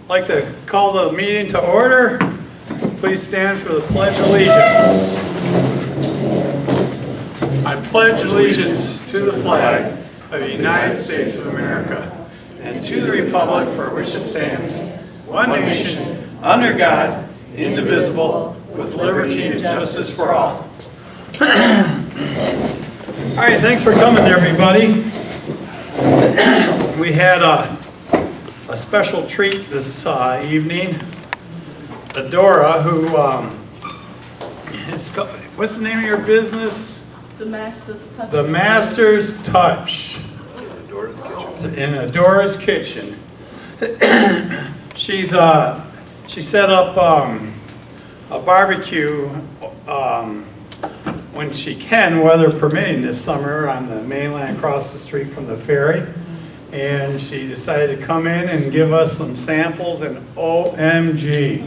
I'd like to call the meeting to order. Please stand for the Pledge of Allegiance. I pledge allegiance to the flag of the United States of America and to the republic for which it stands, one nation, under God, indivisible, with liberty and justice for all. All right, thanks for coming, everybody. We had a special treat this evening. Adora, who, what's the name of your business? The Master's Touch. The Master's Touch. In Adora's Kitchen. She set up a barbecue when she can, weather permitting, this summer on the mainland across the street from the ferry. And she decided to come in and give us some samples, and OMG.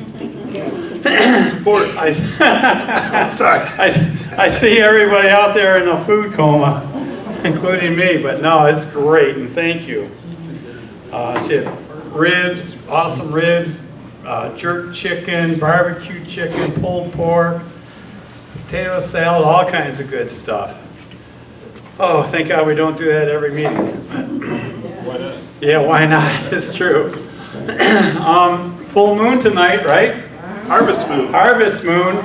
Support. Sorry. I see everybody out there in a food coma, including me, but no, it's great, and thank you. She had ribs, awesome ribs, jerk chicken, barbecue chicken, pulled pork, potato salad, all kinds of good stuff. Oh, thank God we don't do that every meeting. Why not? Yeah, why not? It's true. Full moon tonight, right? Harvest moon. Harvest moon.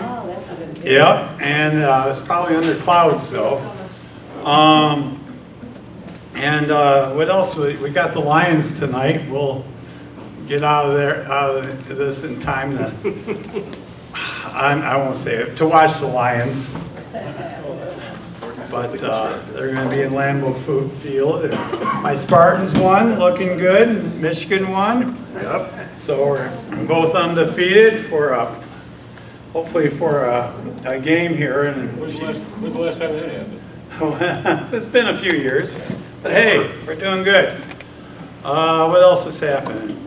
Yeah, and it's probably under clouds though. And what else? We got the Lions tonight. We'll get out of this in time to, I won't say it, to watch the Lions. But they're going to be in Lambeau Field. My Spartans won, looking good. Michigan won. Yep. So we're both undefeated for hopefully for a game here. And When's the last time that happened? it's been a few years, but hey, we're doing good. What else is happening?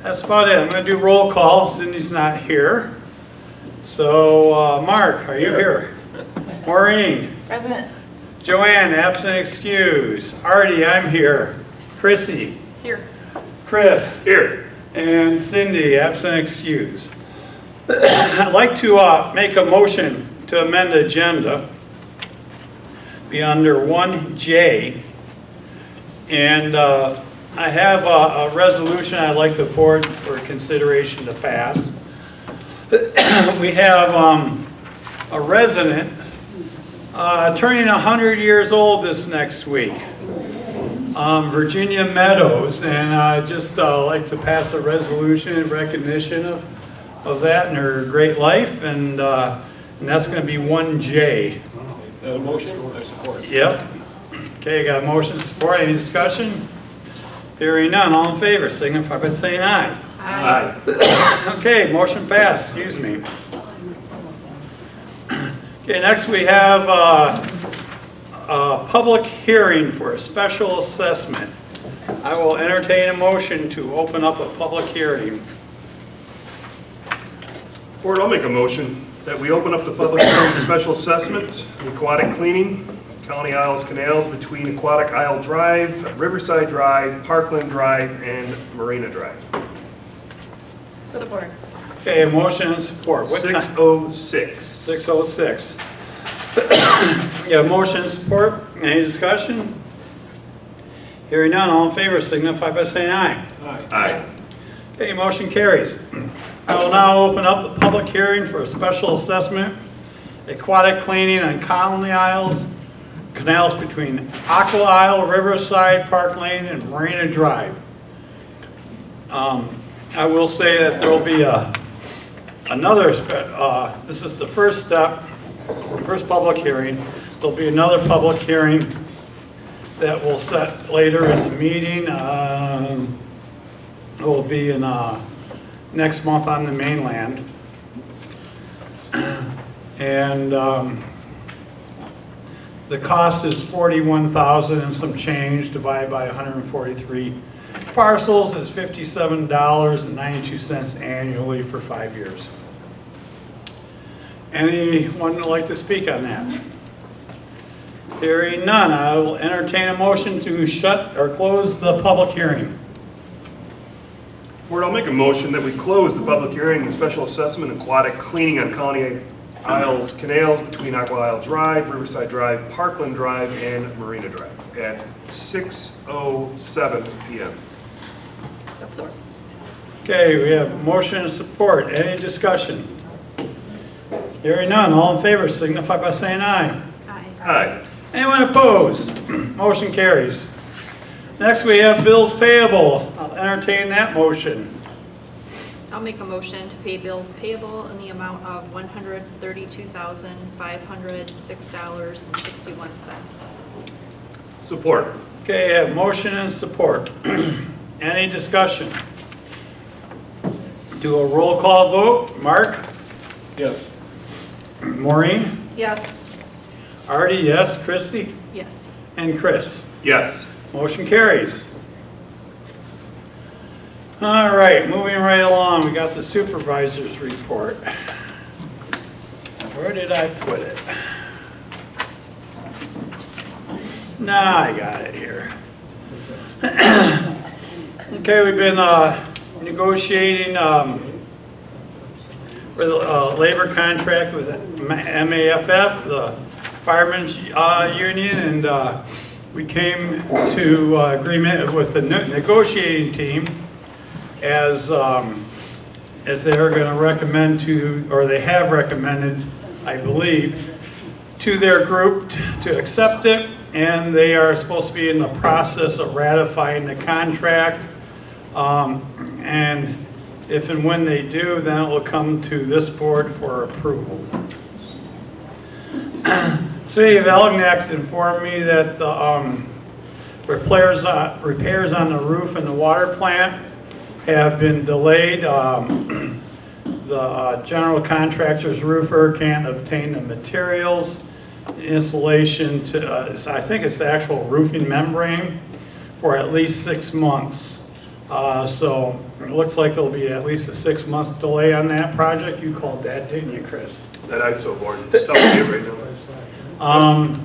That's about it. I'm going to do roll call. Cindy's not here. So Mark, are you here? Maureen. Present. Joanne, absent excuse. Artie, I'm here. Chrissy. Here. Chris. Here. And Cindy, absent excuse. I'd like to make a motion to amend the agenda. Be under 1J. And I have a resolution I'd like the board for consideration to pass. We have a resident turning 100 years old this next week. Virginia Meadows, and I'd just like to pass a resolution in recognition of that and her great life, and that's going to be 1J. A motion? I support. Yep. Okay, got a motion, support. Any discussion? Hearing none, all in favor, signify by saying aye. Aye. Okay, motion passed, excuse me. Okay, next we have a public hearing for a special assessment. I will entertain a motion to open up a public hearing. Board, I'll make a motion that we open up the public hearing for special assessment, aquatic cleaning, County Isles Canals between Aquatic Isle Drive, Riverside Drive, Parkland Drive, and Marina Drive. Support. Okay, motion and support. What time? 6:06. 6:06. Yeah, motion and support. Any discussion? Hearing none, all in favor signify by saying aye. Aye. Okay, motion carries. I will now open up the public hearing for a special assessment, aquatic cleaning on Colony Isles, canals between Aqua Isle, Riverside, Park Lane, and Marina Drive. I will say that there will be this is the first step, first public hearing. There'll be another public hearing that we'll set later in the meeting. It will be in next month on the mainland. And the cost is $41,000 and some change divided by 143 parcels is $57.92 annually for 5 years. Anyone would like to speak on that? Hearing none, I will entertain a motion to shut or close the public hearing. Board, I'll make a motion that we close the public hearing, the special assessment aquatic cleaning on County Isles Canals between Aqua Isle Drive, Riverside Drive, Parkland Drive, and Marina Drive at 6:07 PM. Support. Okay, we have motion and support. Any discussion? Hearing none, all in favor signify by saying aye. Aye. Aye. Anyone opposed? Motion carries. Next, we have bills payable. I'll entertain that motion. I'll make a motion to pay bills payable in the amount of $132,506.61. Support. Okay, I have motion and support. Any discussion? Do a roll call vote. Mark? Yes. Maureen? Yes. Artie, yes. Christie? Yes. And Chris? Yes. Motion carries. All right, moving right along, we got the supervisor's report. Where did I put it? Nah, I got it here. Okay, we've been negotiating for the labor contract with MAFF, the Firemen's Union, and we came to agreement with the negotiating team as they are going to recommend to, or they have recommended, I believe, to their group to accept it, and they are supposed to be in the process of ratifying the contract. And if and when they do, then it will come to this board for approval. City of Elginak informed me that the repairs on the roof and the water plant have been delayed. The general contractor's roofer can't obtain the materials, installation to, I think it's the actual roofing membrane, for at least 6 months. So it looks like there'll be at least a 6-month delay on that project. You called that, didn't you, Chris? That ISO board, stuff with you right now.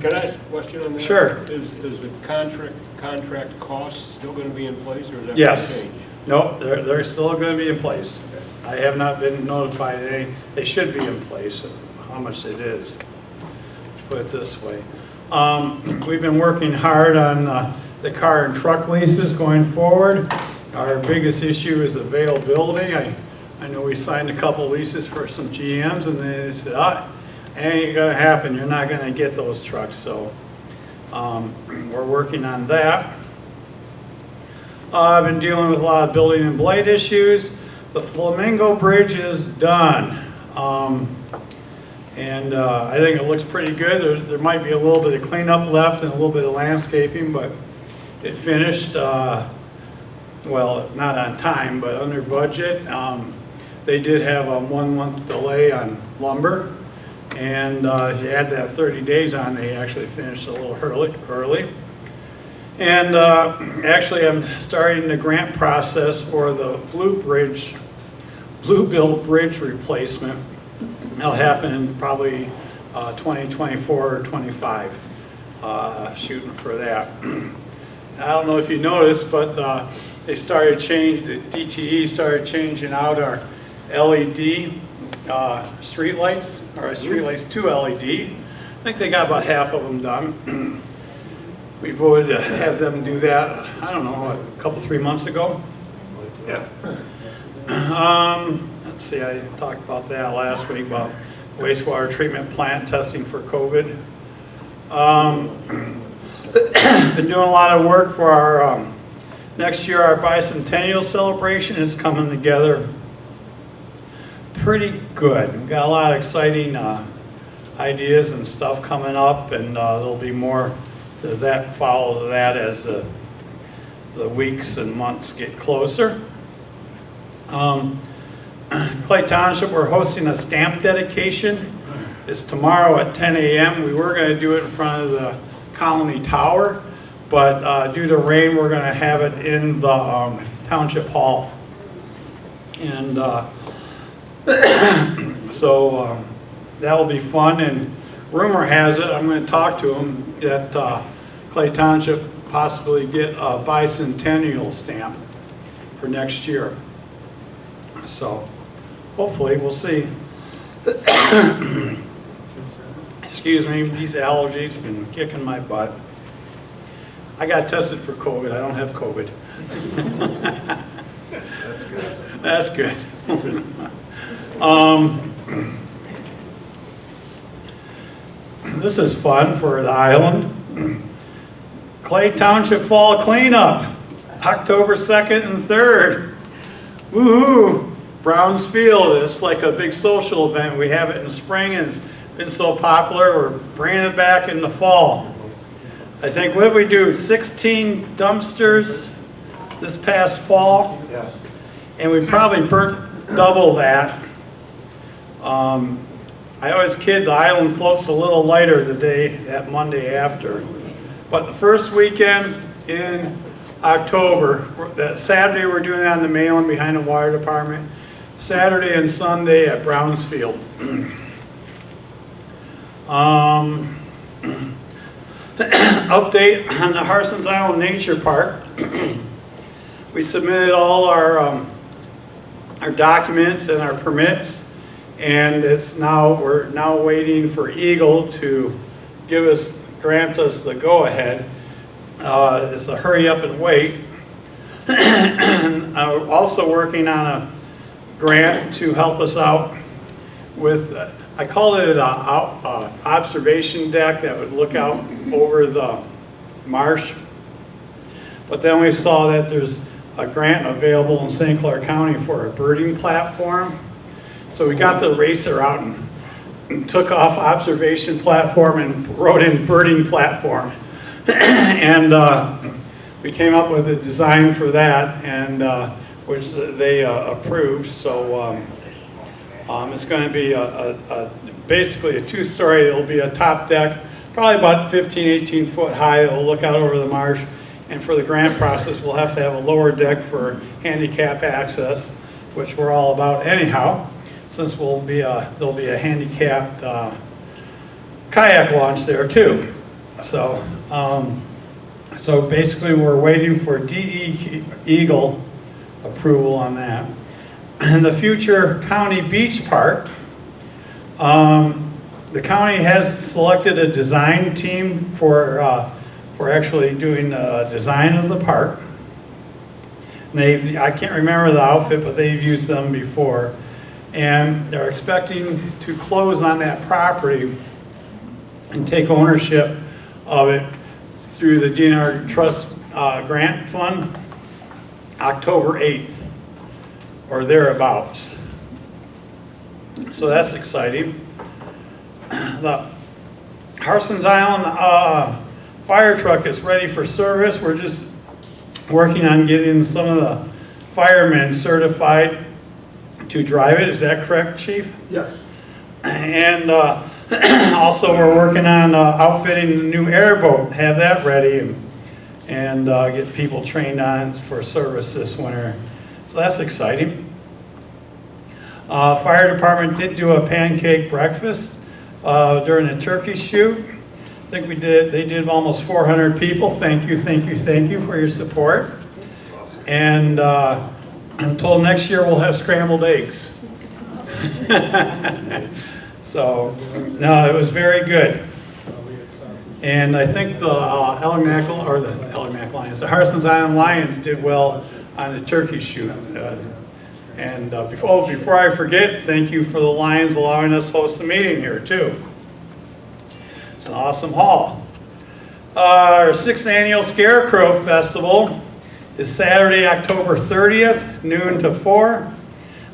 Can I ask a question on that? Sure. Is the contract cost still going to be in place, or is that going to Yes. change? No, they're still going to be in place. I have not been notified. They should be in place, how much it is. Put it this way. We've been working hard on the car and truck leases going forward. Our biggest issue is availability. I know we signed a couple leases for some GMs, and they said, ain't gonna happen, you're not gonna get those trucks. So we're working on that. I've been dealing with a lot of building and blight issues. The Flamingo Bridge is done. And I think it looks pretty good. There might be a little bit of cleanup left and a little bit of landscaping, but it finished, well, not on time, but under budget. They did have a 1-month delay on lumber, and if you add that 30 days on, they actually finished a little early. And actually, I'm starting the grant process for the Bluebill Bridge replacement. That'll happen in probably 2024 or 25, shooting for that. I don't know if you noticed, but they started changing, the DTE started changing out our LED street lights, or our street lights to LED. I think they got about half of them done. We voted to have them do that, I don't know, a couple, 3 months ago. Yeah. Let's see, I talked about that last week, about wastewater treatment plant testing for COVID. Been doing a lot of work for our, next year our bicentennial celebration is coming together pretty good. We've got a lot of exciting ideas and stuff coming up, and there'll be more to that, follow that as the weeks and months get closer. Clay Township, we're hosting a stamp dedication. It's tomorrow at 10 a.m. We were going to do it in front of the Colony Tower, but due to rain, we're going to have it in the Township Hall. And so that will be fun. And rumor has it, I'm going to talk to him, that Clay Township possibly get a bicentennial stamp for next year. So hopefully, we'll see. Excuse me, these allergies been kicking my butt. I got tested for COVID. I don't have COVID. That's good. That's good. This is fun for the island. Clay Township Fall Cleanup, October 2nd and 3rd. Woohoo! Browns Field, it's like a big social event. We have it in the spring and it's been so popular, we're bringing it back in the fall. I think, what did we do, 16 dumpsters this past fall? Yes. And we probably burnt double that. I always kid, the island floats a little lighter that Monday after. But the first weekend in October, that Saturday we're doing it on the mainland behind the water department. Saturday and Sunday at Brownsfield. Update on the Harsons Island Nature Park. We submitted all our documents and our permits, and we're now waiting for Eagle to grant us the go-ahead. It's a hurry up and wait. I'm also working on a grant to help us out with, I called it an observation deck that would look out over the marsh. But then we saw that there's a grant available in St. Clair County for a birding platform. So we got the eraser out and took off observation platform and wrote in birding platform. And we came up with a design for that, and which they approved. So it's going to be basically a two-story. It'll be a top deck, probably about 15, 18 foot high. It'll look out over the marsh. And for the grant process, we'll have to have a lower deck for handicap access, which we're all about anyhow, since there'll be a handicapped kayak launch there too. So, so basically we're waiting for DE Eagle approval on that. And the future county beach park, the county has selected a design team for actually doing the design of the park. I can't remember the outfit, but they've used them before. And they're expecting to close on that property and take ownership of it through the DNR Trust Grant Fund, October 8th, or thereabouts. So that's exciting. The Harsons Island fire truck is ready for service. We're just working on getting some of the firemen certified to drive it. Is that correct, Chief? Yes. And also we're working on outfitting the new airboat, have that ready, and get people trained on it for service this winter. So that's exciting. Fire department did do a pancake breakfast during a turkey shoot. I think they did almost 400 people. Thank you for your support. That's awesome. And I'm told next year we'll have scrambled eggs. So, no, it was very good. And I think the the Harsons Island Lions did well on the turkey shoot. Before I forget, thank you for the Lions allowing us to host a meeting here too. It's an awesome hall. Our 6th annual Scarecrow Festival is Saturday, October 30th, noon to 4.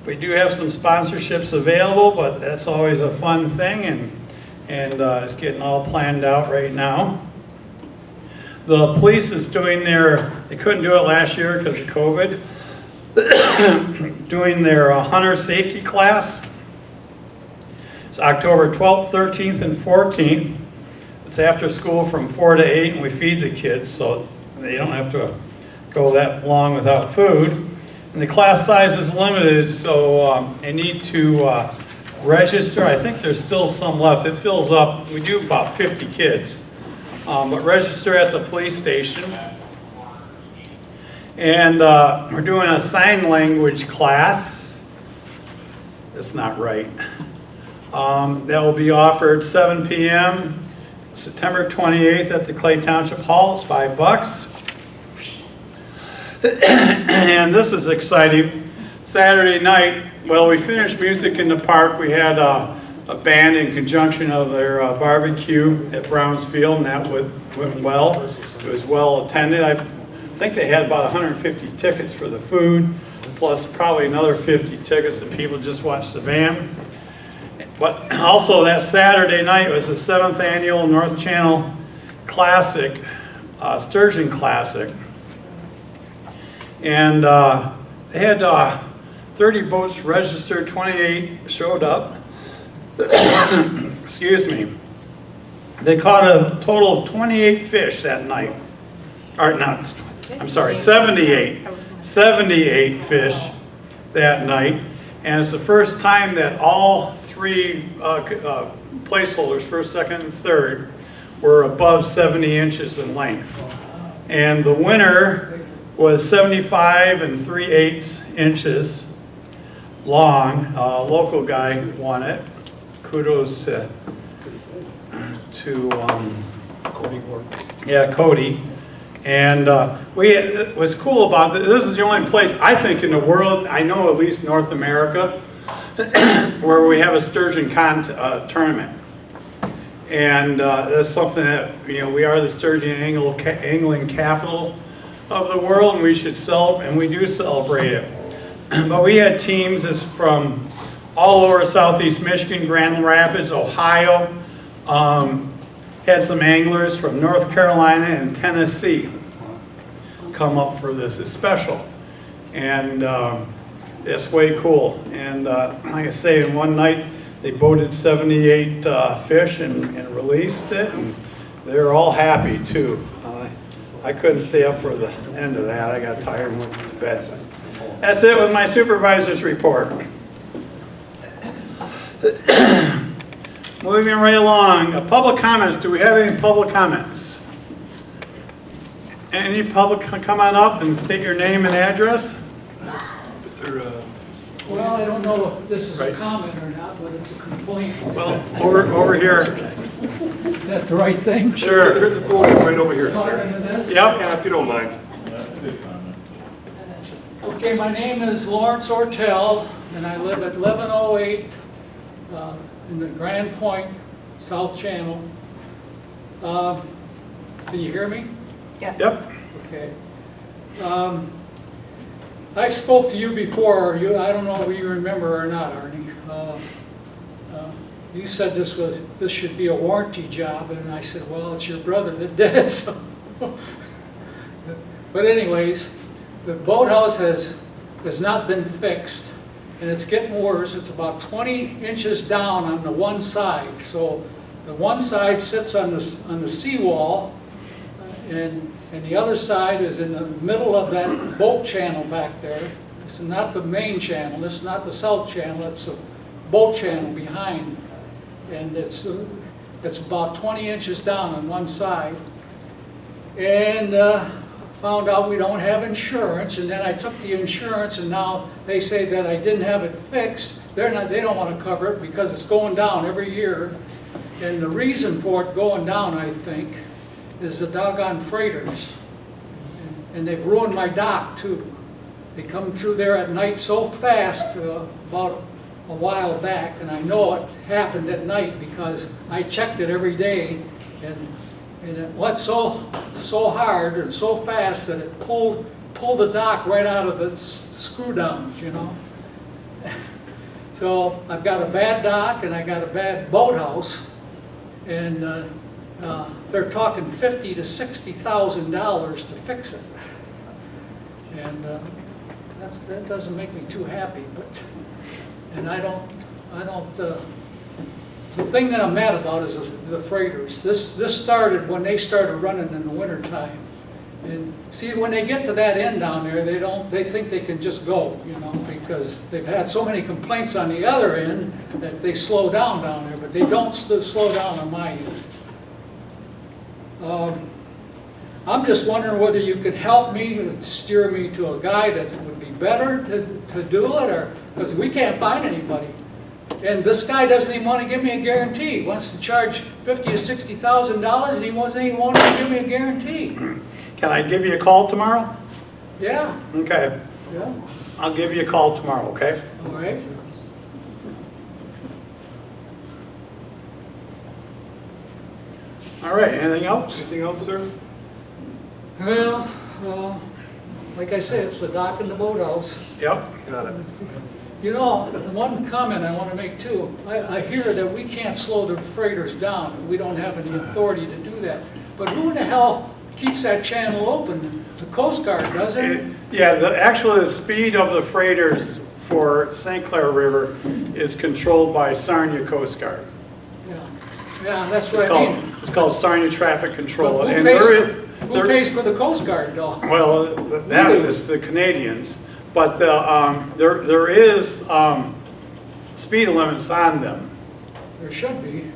We do have some sponsorships available, but that's always a fun thing, and it's getting all planned out right now. The police is doing they couldn't do it last year because of COVID, doing their hunter safety class. It's October 12th, 13th, and 14th. It's after school from 4 to 8, and we feed the kids, so they don't have to go that long without food. And the class size is limited, so they need to register. I think there's still some left. It fills up. We do about 50 kids. But register at the police station. And we're doing a sign language class. It's not right. That will be offered 7 p.m. September 28th at the Clay Township Hall. It's $5. And this is exciting. Saturday night, well, we finished music in the park. We had a band in conjunction of their barbecue at Brownsfield, and that went well. It was well attended. I think they had about 150 tickets for the food, plus probably another 50 tickets that people just watched the band. But also that Saturday night was the 7th annual North Channel Classic, Sturgeon Classic. And they had 30 boats registered, 28 showed up. Excuse me. They caught a total of 28 fish that night. Or not, I'm sorry, 78. 78 fish that night. And it's the first time that all three placeholders, first, second, and third, were above 70 inches in length. And the winner was 75 3/8 inches long. A local guy won it. Kudos to Cody. And it was cool about this is the only place, I think, in the world, I know at least North America, where we have a sturgeon tournament. And that's something that, you know, we are the sturgeon angling capital of the world, and we should celebrate, and we do celebrate it. But we had teams from all over Southeast Michigan, Grand Rapids, Ohio, had some anglers from North Carolina and Tennessee come up for this. It's special. And it's way cool. And like I say, in one night, they boated 78 fish and released it. And they're all happy, too. I couldn't stay up for the end of that. I got tired and went to bed. That's it with my supervisor's report. Moving right along, public comments. Do we have any public comments? Any public, come on up and state your name and address. Is there Well, I don't know if this is a comment or not, but it's a complaint. well, over here. Is that the right thing? Sure. There's a podium right over here, sir. Talking to this? Yep. Yeah, if you don't mind. Okay, my name is Lawrence Ortell, and I live at 1108 in the Grand Point, South Channel. Can you hear me? Yes. Yep. Okay. I spoke to you before. I don't know if you remember or not, Arnie. You said this should be a warranty job, and I said, well, it's your brother that did it. So. But anyways, the boathouse has not been fixed, and it's getting worse. It's about 20 inches down on the one side. So the one side sits on the seawall, and the other side is in the middle of that boat channel back there. This is not the main channel. This is not the south channel. It's the boat channel behind, and it's about 20 inches down on one side. And found out we don't have insurance, and then I took the insurance, and now they say that I didn't have it fixed. They don't want to cover it because it's going down every year. And the reason for it going down, I think, is the doggone freighters. And they've ruined my dock too. They come through there at night so fast about a while back, and I know it happened at night because I checked it every day, and it went so hard and so fast that it pulled the dock right out of its screw downs, you know. So I've got a bad dock and I got a bad boathouse, and they're talking $50,000 to $60,000 to fix it, and that doesn't make me too happy. And I don't. The thing that I'm mad about is the freighters. This started when they started running in the wintertime. And see, when they get to that end down there, they think they can just go, you know, because they've had so many complaints on the other end that they slow down there, but they don't slow down on my end. I'm just wondering whether you could help me, steer me to a guy that would be better to do it, or because we can't find anybody. And this guy doesn't even want to give me a guarantee. He wants to charge $50,000 to $60,000 and he wasn't even wanting to give me a guarantee. Can I give you a call tomorrow? Yeah, Okay, yeah, I'll give you a call tomorrow, okay? all right. All right, anything else? Anything else, sir? Well, like I said, it's the dock and the boathouse. Yep. Got it. You know, one comment I want to make too, I hear that we can't slow the freighters down. We don't have any authority to do that. But who in the hell keeps that channel open? The Coast Guard, doesn't it? Yeah, actually, the speed of the freighters for St. Clair River is controlled by Sarnia Coast Guard. Yeah, that's what I mean. It's called Sarnia Traffic Control. But And who pays for the Coast Guard though? Well, that is the Canadians, but there is speed limits on them. There should be.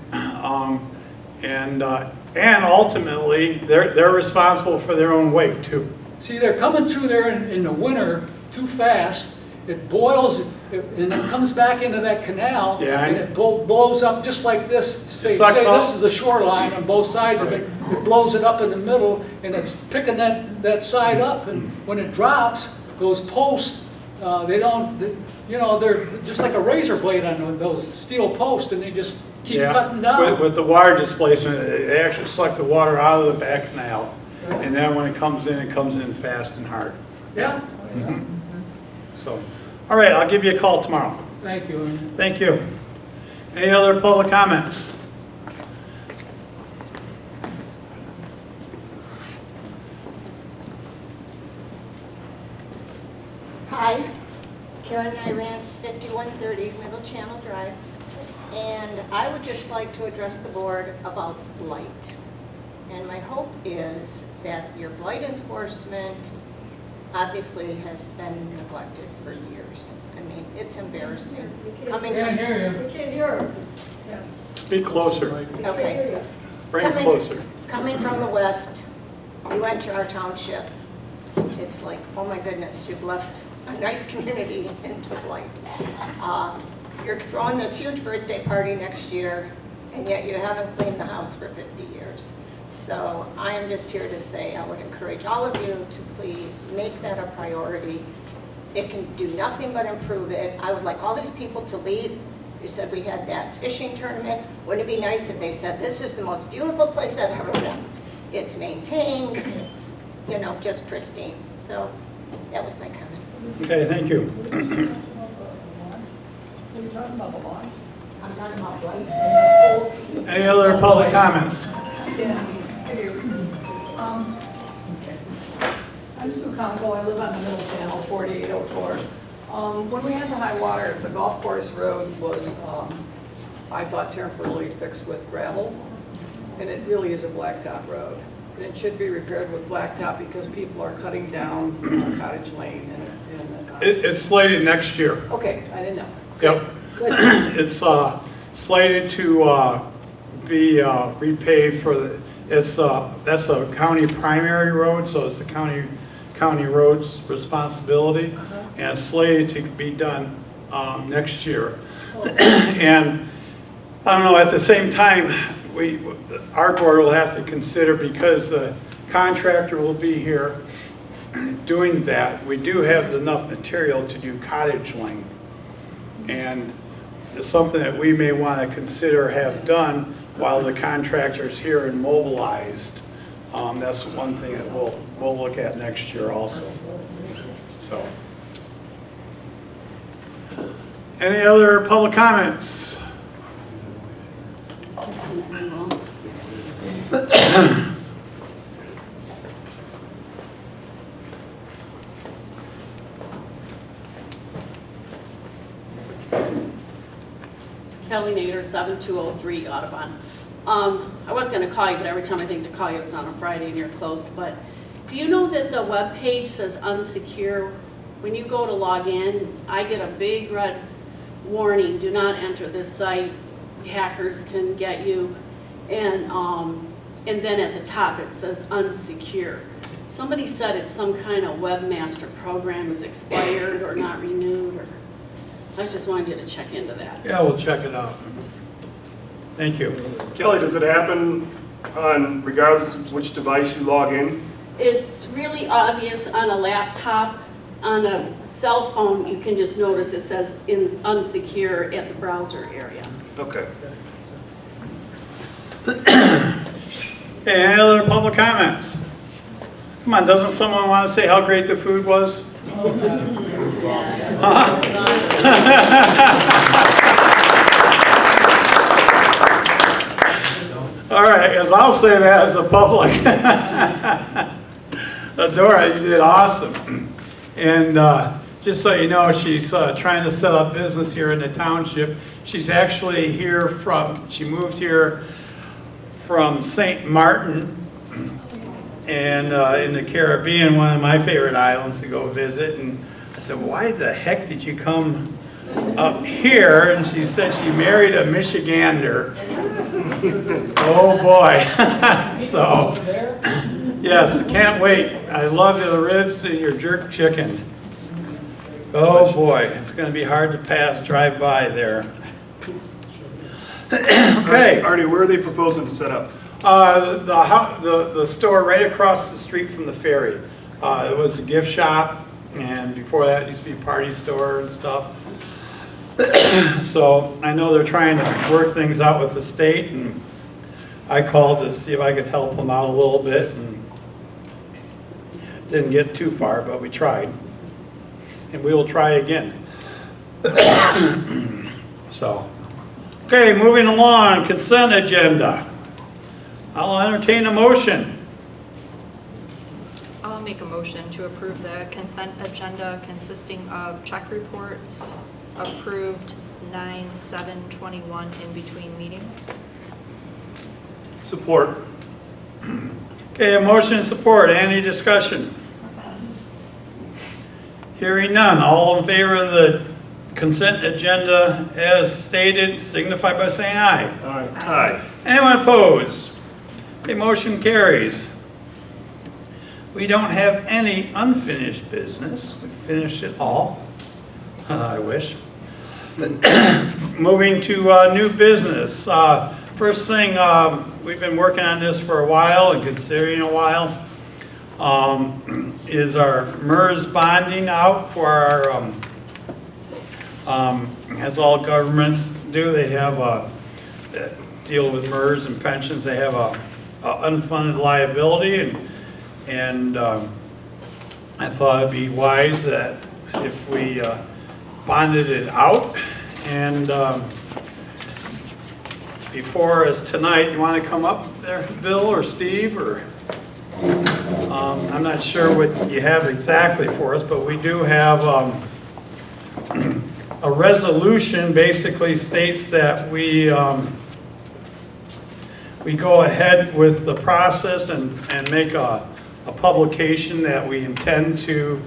And ultimately, they're responsible for their own weight too. See, they're coming through there in the winter too fast. It boils, and it comes back into that canal, Yeah, and it blows up just like this. Say sucks up. this is the shoreline on both sides of it. It blows it up in the middle, and it's picking that side up. And when it drops, those posts, they're just like a razor blade on those steel posts, and they just keep cutting down. With the water displacement, they actually suck the water out of the back canal, and then when it comes in fast and hard. Yeah. So, all right, I'll give you a call tomorrow. Thank you. Thank you. Any other public comments? Hi, Karen Irance, 5130 Middle Channel Drive, and I would just like to address the board about blight. And my hope is that your blight enforcement obviously has been neglected for years. I mean, it's embarrassing. Coming Can't from, hear you. We can't hear her. Speak closer. okay, Bring it closer. coming from the west, you went to our township. It's like, oh my goodness, you've left a nice community into blight. You're throwing this huge birthday party next year, and yet you haven't cleaned the house for 50 years. So I am just here to say I would encourage all of you to please make that a priority. It can do nothing but improve it. I would like all these people to leave. You said we had that fishing tournament. Wouldn't it be nice if they said, this is the most beautiful place I've ever been. It's maintained, it's, just pristine. So that was my comment. Okay, thank you. What are you talking about, the lawn? I'm talking about blight. Any other public comments? Yeah. I'm Sue Conoco, I live on the Middle Channel, 4804. When we had the high water, the golf course road was, I thought, temporarily fixed with gravel, and it really is a blacktop road. And it should be repaired with blacktop because people are cutting down Cottage Lane and It's slated next year. okay, I didn't know. Yep. Good. It's slated to be repaved for the, that's a county primary road, so it's the county road's responsibility, and it's slated to be done next year. And I don't know, at the same time, our board will have to consider, because the contractor will be here doing that, we do have enough material to do Cottage Lane. And it's something that we may want to consider have done while the contractor's here and mobilized. That's one thing that we'll look at next year also. So, any other public comments? Kelly Nader, 7203 Audubon. I was going to call you, but every time I think to call you, it's on a Friday and you're closed. But do you know that the web page says unsecure? When you go to log in, I get a big red warning, do not enter this site, hackers can get you. And then at the top it says unsecure. Somebody said it's some kind of webmaster program is expired or not renewed, or I just wanted you to check into that. Yeah, we'll check it out. Thank you. Kelly, does it happen on, regardless of which device you log in? It's really obvious on a laptop. On a cell phone, you can just notice it says in unsecure at the browser area. Okay. Okay, any other public comments? Come on, doesn't someone want to say how great the food was? All right, as I'll say that as a public. Adora, you did awesome. And just so you know, she's trying to set up business here in the township. She's actually here she moved here from St. Martin and in the Caribbean, one of my favorite islands to go visit. And I said, why the heck did you come up here? And she said she married a Michigander. Oh boy. So, yes, can't wait. I love the ribs and your jerk chicken. Oh boy, it's going to be hard to drive by there. Okay. Artie, where are they proposing to set up? The store right across the street from the ferry. It was a gift shop, and before that it used to be a party store and stuff. So I know they're trying to work things out with the state, and I called to see if I could help them out a little bit, and didn't get too far, but we tried. And we will try again. So, okay, moving along, consent agenda. I'll entertain a motion. I'll make a motion to approve the consent agenda consisting of check reports approved 9/7/21 in between meetings. Support. Okay, a motion and support. Any discussion? Hearing none. All in favor of the consent agenda as stated, signify by saying aye. Aye. Anyone opposed? The motion carries. We don't have any unfinished business. We finished it all. I wish. Moving to new business. First thing, we've been working on this for a while and considering a while, is our MERS bonding out for our, as all governments do, they have a, deal with MERS and pensions, they have a unfunded liability, and I thought it'd be wise that if we bonded it out. And before us tonight, you want to come up there, Bill or Steve, or I'm not sure what you have exactly for us, but we do have a resolution basically states that we go ahead with the process and make a publication that we intend to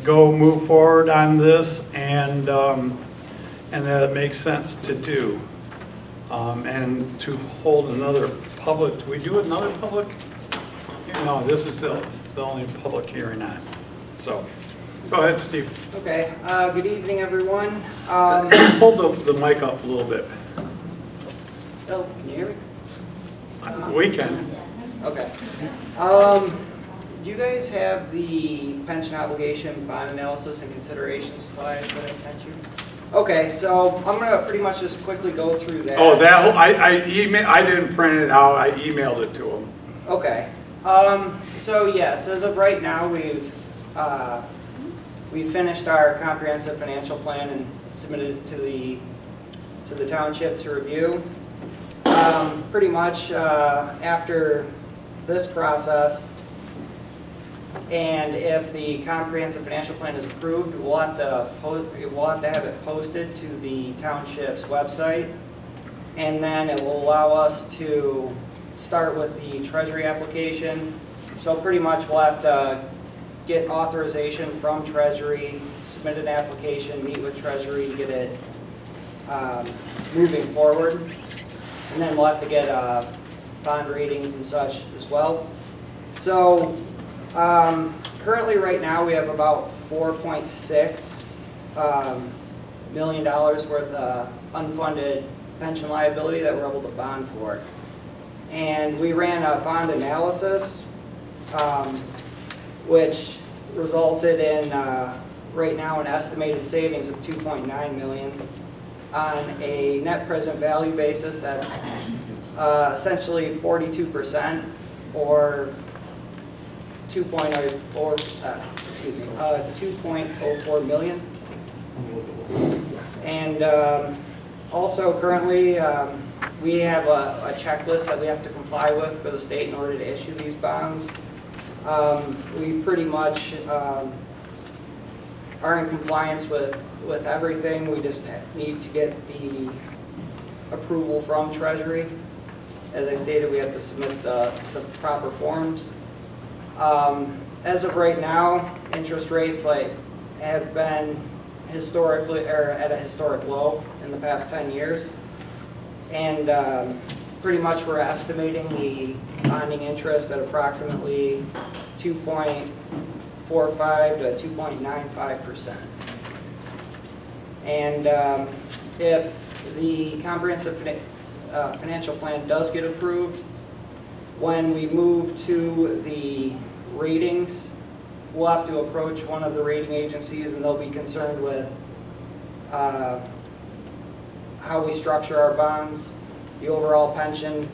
move forward on this, and that it makes sense to do. And to hold another public, do we do another public? No, this is the only public hearing on it. So, go ahead, Steve. Okay, good evening, everyone. Hold the mic up a little bit. Oh, can you hear me? We can. Okay. Do you guys have the pension obligation bond analysis and consideration slides that I sent you? Okay, so I'm gonna pretty much just quickly go through that. Oh, I didn't print it out, I emailed it to him. Okay. So yes, as of right now, we've finished our comprehensive financial plan and submitted it to the township to review. Pretty much after this process, and if the comprehensive financial plan is approved, we'll have to have it posted to the township's website, and then it will allow us to start with the treasury application. So pretty much we'll have to get authorization from treasury, submit an application, meet with treasury to get it moving forward, and then we'll have to get bond ratings and such as well. So currently right now we have about 4.6 million worth of unfunded pension liability that we're able to bond for. And we ran a bond analysis, which resulted in, right now, an estimated savings of $2.9 million on a net present value basis that's essentially 42%, or 2.04 million. And also currently, we have a checklist that we have to comply with for the state in order to issue these bonds. We pretty much are in compliance with everything. We just need to get the approval from Treasury. As I stated, we have to submit the proper forms. As of right now, interest rates have been historically, or at a historic low in the past 10 years. And pretty much we're estimating the bonding interest at approximately 2.45 to 2.95%. And if the comprehensive financial plan does get approved, when we move to the ratings, we'll have to approach one of the rating agencies, and they'll be concerned with how we structure our bonds, the overall pension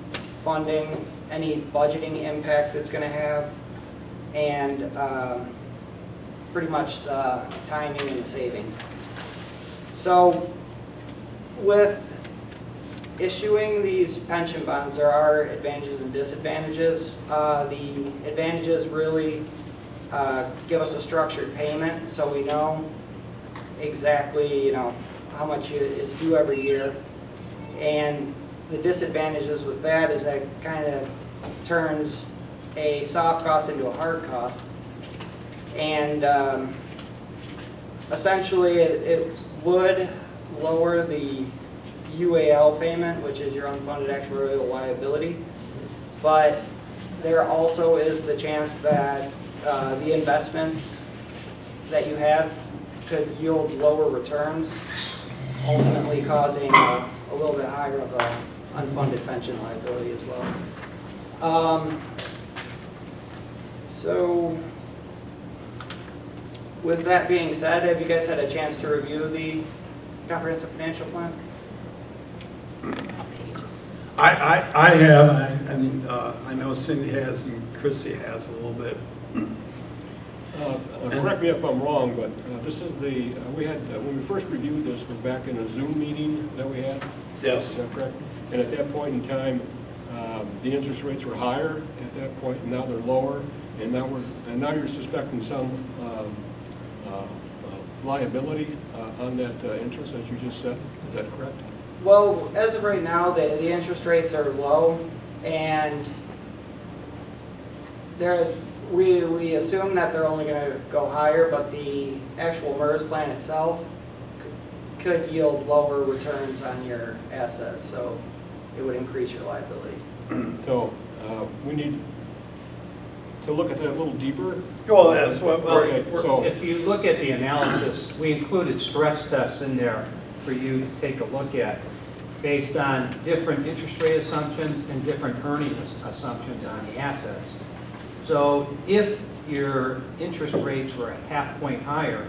funding, any budgeting impact it's going to have, and pretty much the timing and the savings. So with issuing these pension bonds, there are advantages and disadvantages. The advantages really give us a structured payment, so we know exactly, how much is due every year. And the disadvantages with that is that kind of turns a soft cost into a hard cost. And essentially it would lower the UAL payment, which is your unfunded actuarial liability. But there also is the chance that the investments that you have could yield lower returns, ultimately causing a little bit higher of a unfunded pension liability as well. So with that being said, have you guys had a chance to review the comprehensive financial plan? I have, and I know Cindy has and Chrissy has a little bit. Correct me if I'm wrong, but this is we had, when we first reviewed this, was back in a Zoom meeting that we had? Yes. Is that correct? And at that point in time, the interest rates were higher at that point, and now they're lower, and now you're suspecting some liability on that interest, as you just said. Is that correct? Well, as of right now, the interest rates are low, and we assume that they're only going to go higher, but the actual MERS plan itself could yield lower returns on your assets, so it would increase your liability. So we need to look at that a little deeper. Well, that's what Okay, so- If you look at the analysis, we included stress tests in there for you to take a look at based on different interest rate assumptions and different earning assumptions on the assets. So if your interest rates were a half point higher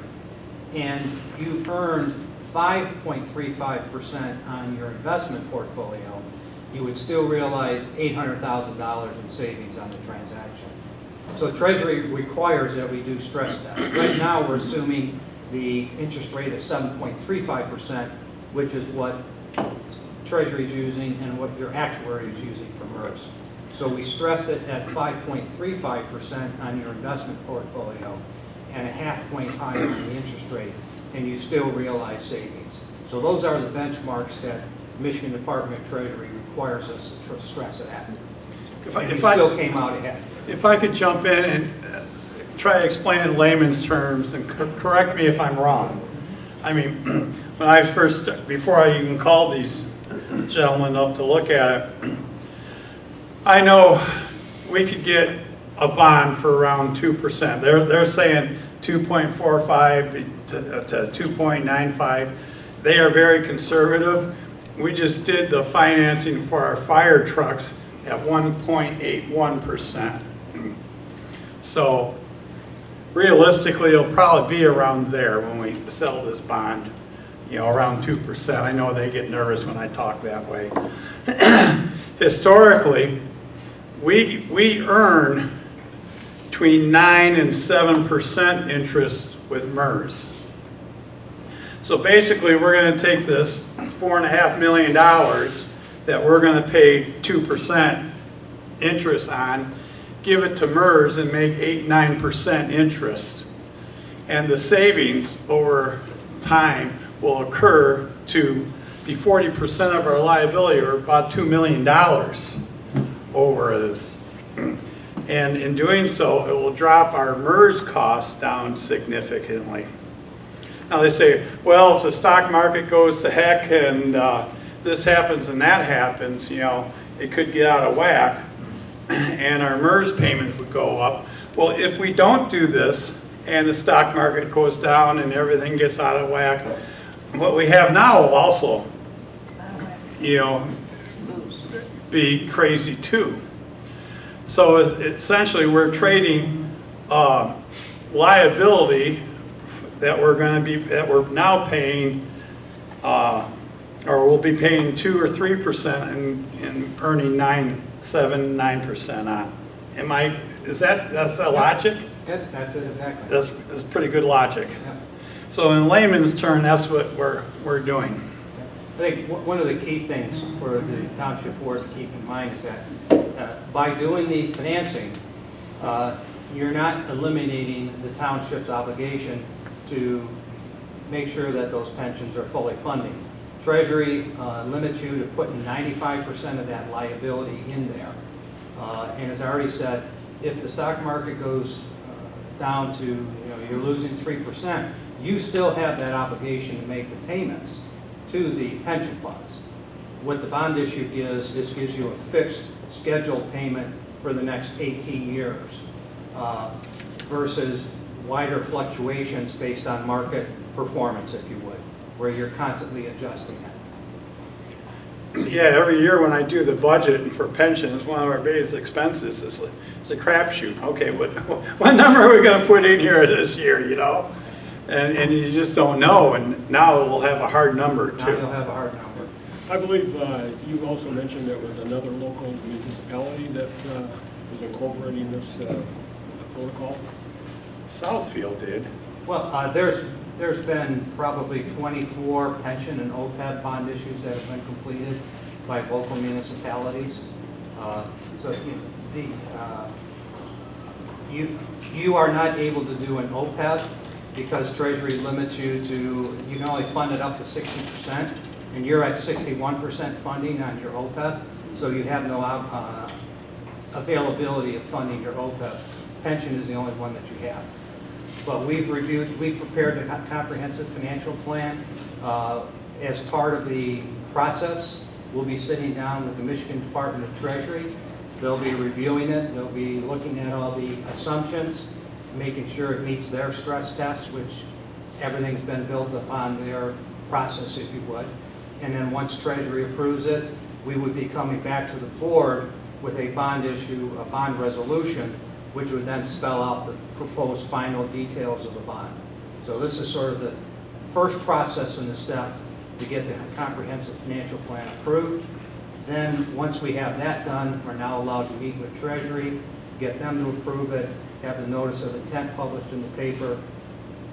and you earned 5.35% on your investment portfolio, you would still realize $800,000 in savings on the transaction. So Treasury requires that we do stress tests. Right now, we're assuming the interest rate is 7.35%, which is what Treasury is using and what your actuary is using for MERS. So we stressed it at 5.35% on your investment portfolio and a half point higher in the interest rate, and you still realize savings. So those are the benchmarks that Michigan Department of Treasury requires us to stress it at. And we still came out ahead. If I could jump in and try to explain in layman's terms, and correct me if I'm wrong. I mean, when I first, before I even called these gentlemen up to look at it, I know we could get a bond for around 2%. They're saying 2.45 to 2.95. they are very conservative. We just did the financing for our fire trucks at 1.81%. So realistically, it'll probably be around there when we sell this bond, you know, around 2%. I know they get nervous when I talk that way. Historically, we earn between 9 and 7% interest with MERS. So basically, we're going to take this $4.5 million that we're going to pay 2% interest on, give it to MERS and make 8-9% interest. And the savings over time will occur to be 40% of our liability, or about $2 million over this. And in doing so, it will drop our MERS costs down significantly. Now they say, well, if the stock market goes to heck and this happens and that happens, you know, it could get out of whack and our MERS payments would go up. Well, if we don't do this and the stock market goes down and everything gets out of whack, what we have now will also, you know, be crazy too. So essentially, we're trading liability that we're now paying, or we'll be paying 2 or 3% and earning 9% on. That's the logic? Yeah, that's it, exactly. That's pretty good logic. Yeah. So in layman's term, that's what we're doing. I think one of the key things for the township board to keep in mind is that by doing the financing, you're not eliminating the township's obligation to make sure that those pensions are fully funded. Treasury limits you to putting 95% of that liability in there. And as I already said, if the stock market goes down to, you know, you're losing 3%, you still have that obligation to make the payments to the pension funds. What the bond issue gives, this gives you a fixed scheduled payment for the next 18 years versus wider fluctuations based on market performance, if you would, where you're constantly adjusting it. Yeah, every year when I do the budget for pensions, one of our biggest expenses is a crapshoot. Okay, what number are we going to put in here this year, you know? And you just don't know, and now we'll have a hard number too. Now you'll have a hard number. I believe you also mentioned there was another local municipality that was incorporating this protocol. Southfield did. Well, there's been probably 24 pension and OPEB bond issues that have been completed by local municipalities. So you are not able to do an OPEB because Treasury limits you to, you can only fund it up to 60%, and you're at 61% funding on your OPEB, so you have no availability of funding your OPEB. Pension is the only one that you have. But we've prepared a comprehensive financial plan. As part of the process, we'll be sitting down with the Michigan Department of Treasury. They'll be reviewing it. They'll be looking at all the assumptions, making sure it meets their stress tests, which everything's been built upon their process, if you would. And then once Treasury approves it, we would be coming back to the board with a bond issue, a bond resolution, which would then spell out the proposed final details of the bond. So this is sort of the first process in the step to get the comprehensive financial plan approved. Then, once we have that done, we're now allowed to meet with Treasury, get them to approve it, have the notice of intent published in the paper.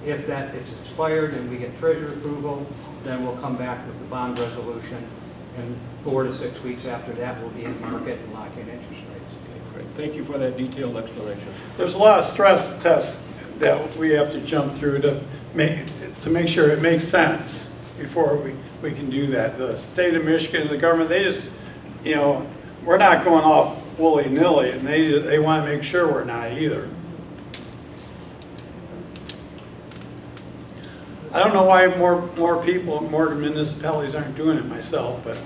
If that is expired and we get Treasury approval, then we'll come back with the bond resolution, and 4 to 6 weeks after that, we'll be in market and lock in interest rates. Great. Thank you for that detailed explanation. There's a lot of stress tests that we have to jump through to make sure it makes sense before we can do that. The state of Michigan and the government, they just, you know, we're not going off willy-nilly, and they want to make sure we're not either. I don't know why more people, more municipalities aren't doing it myself, but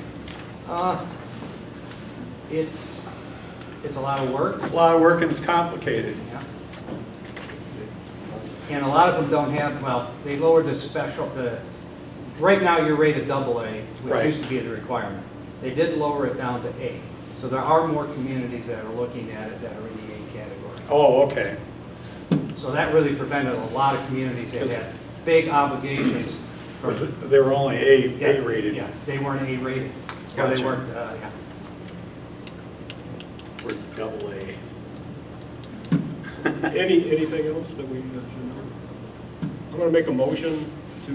It's a lot of work. it's a lot of work and it's complicated. Yeah. And a lot of them don't have, well, they lowered the right now you're rated AA, which Right. used to be the requirement. They did lower it down to A. So there are more communities that are looking at it that are in the A category. Oh, okay. So that really prevented a lot of communities that had big obligations. They were only A rated. Yeah, they weren't A rated. Or they Gotcha. weren't, yeah. We're double A. Anything else that we should know? I'm going to make a motion to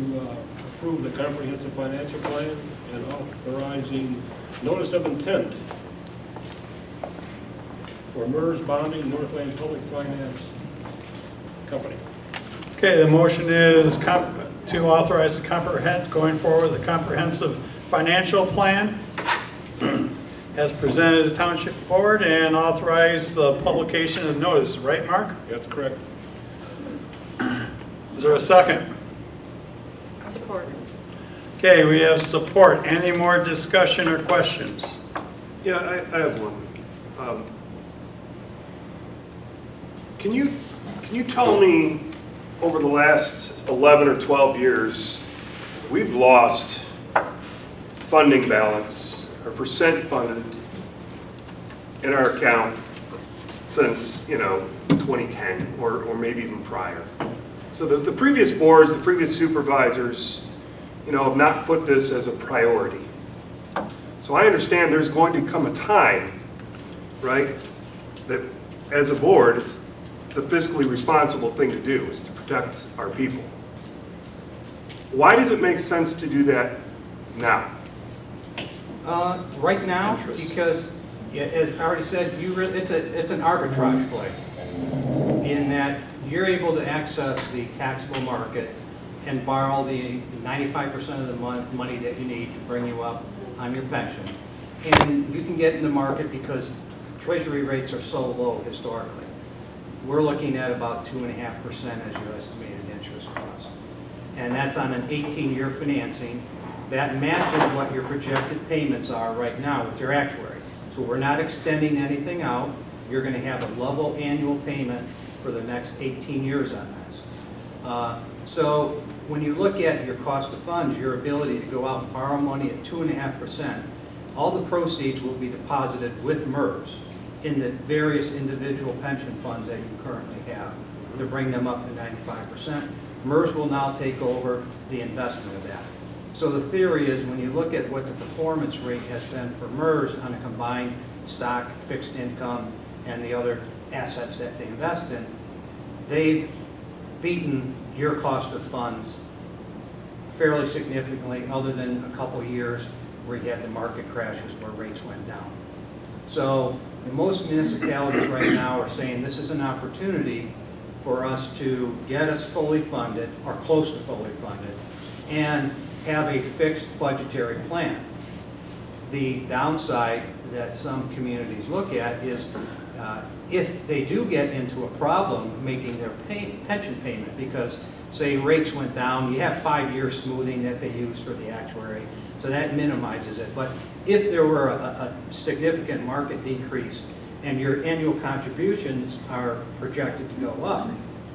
approve the comprehensive financial plan and authorizing notice of intent for MERS bonding, Northland Public Finance Company. Okay, the motion is to authorize going forward with the comprehensive financial plan as presented to the Township Board and authorize the publication of notice, right, Mark? That's correct. Is there a second? Support. Okay, we have support. Any more discussion or questions? Yeah, I have one. Can you tell me, over the last 11 or 12 years, we've lost funding balance or percent funded in our account since, 2010 or maybe even prior. So the previous boards, the previous supervisors, have not put this as a priority. So I understand there's going to come a time, right, that as a board, it's the fiscally responsible thing to do is to protect our people. Why does it make sense to do that now? Right now, Interest. because, yeah, as I already said, it's an arbitrage play in that you're able to access the taxable market and borrow the 95% of the money that you need to bring you up on your pension. And you can get in the market because treasury rates are so low historically. We're looking at about 2.5% as your estimated interest cost. And that's on an 18-year financing. That matches what your projected payments are right now with your actuary. So we're not extending anything out. You're going to have a level annual payment for the next 18 years on this. So when you look at your cost of funds, your ability to go out and borrow money at 2.5%, all the proceeds will be deposited with MERS in the various individual pension funds that you currently have to bring them up to 95%. MERS will now take over the investment of that. So the theory is when you look at what the performance rate has been for MERS on a combined stock, fixed income, and the other assets that they invest in, they've beaten your cost of funds fairly significantly, other than a couple years where you had the market crashes where rates went down. So most municipalities right now are saying this is an opportunity for us to get us fully funded or close to fully funded and have a fixed budgetary plan. The downside that some communities look at is if they do get into a problem making their pension payment because, say, rates went down, you have 5-year smoothing that they use for the actuary, so that minimizes it. But if there were a significant market decrease and your annual contributions are projected to go up,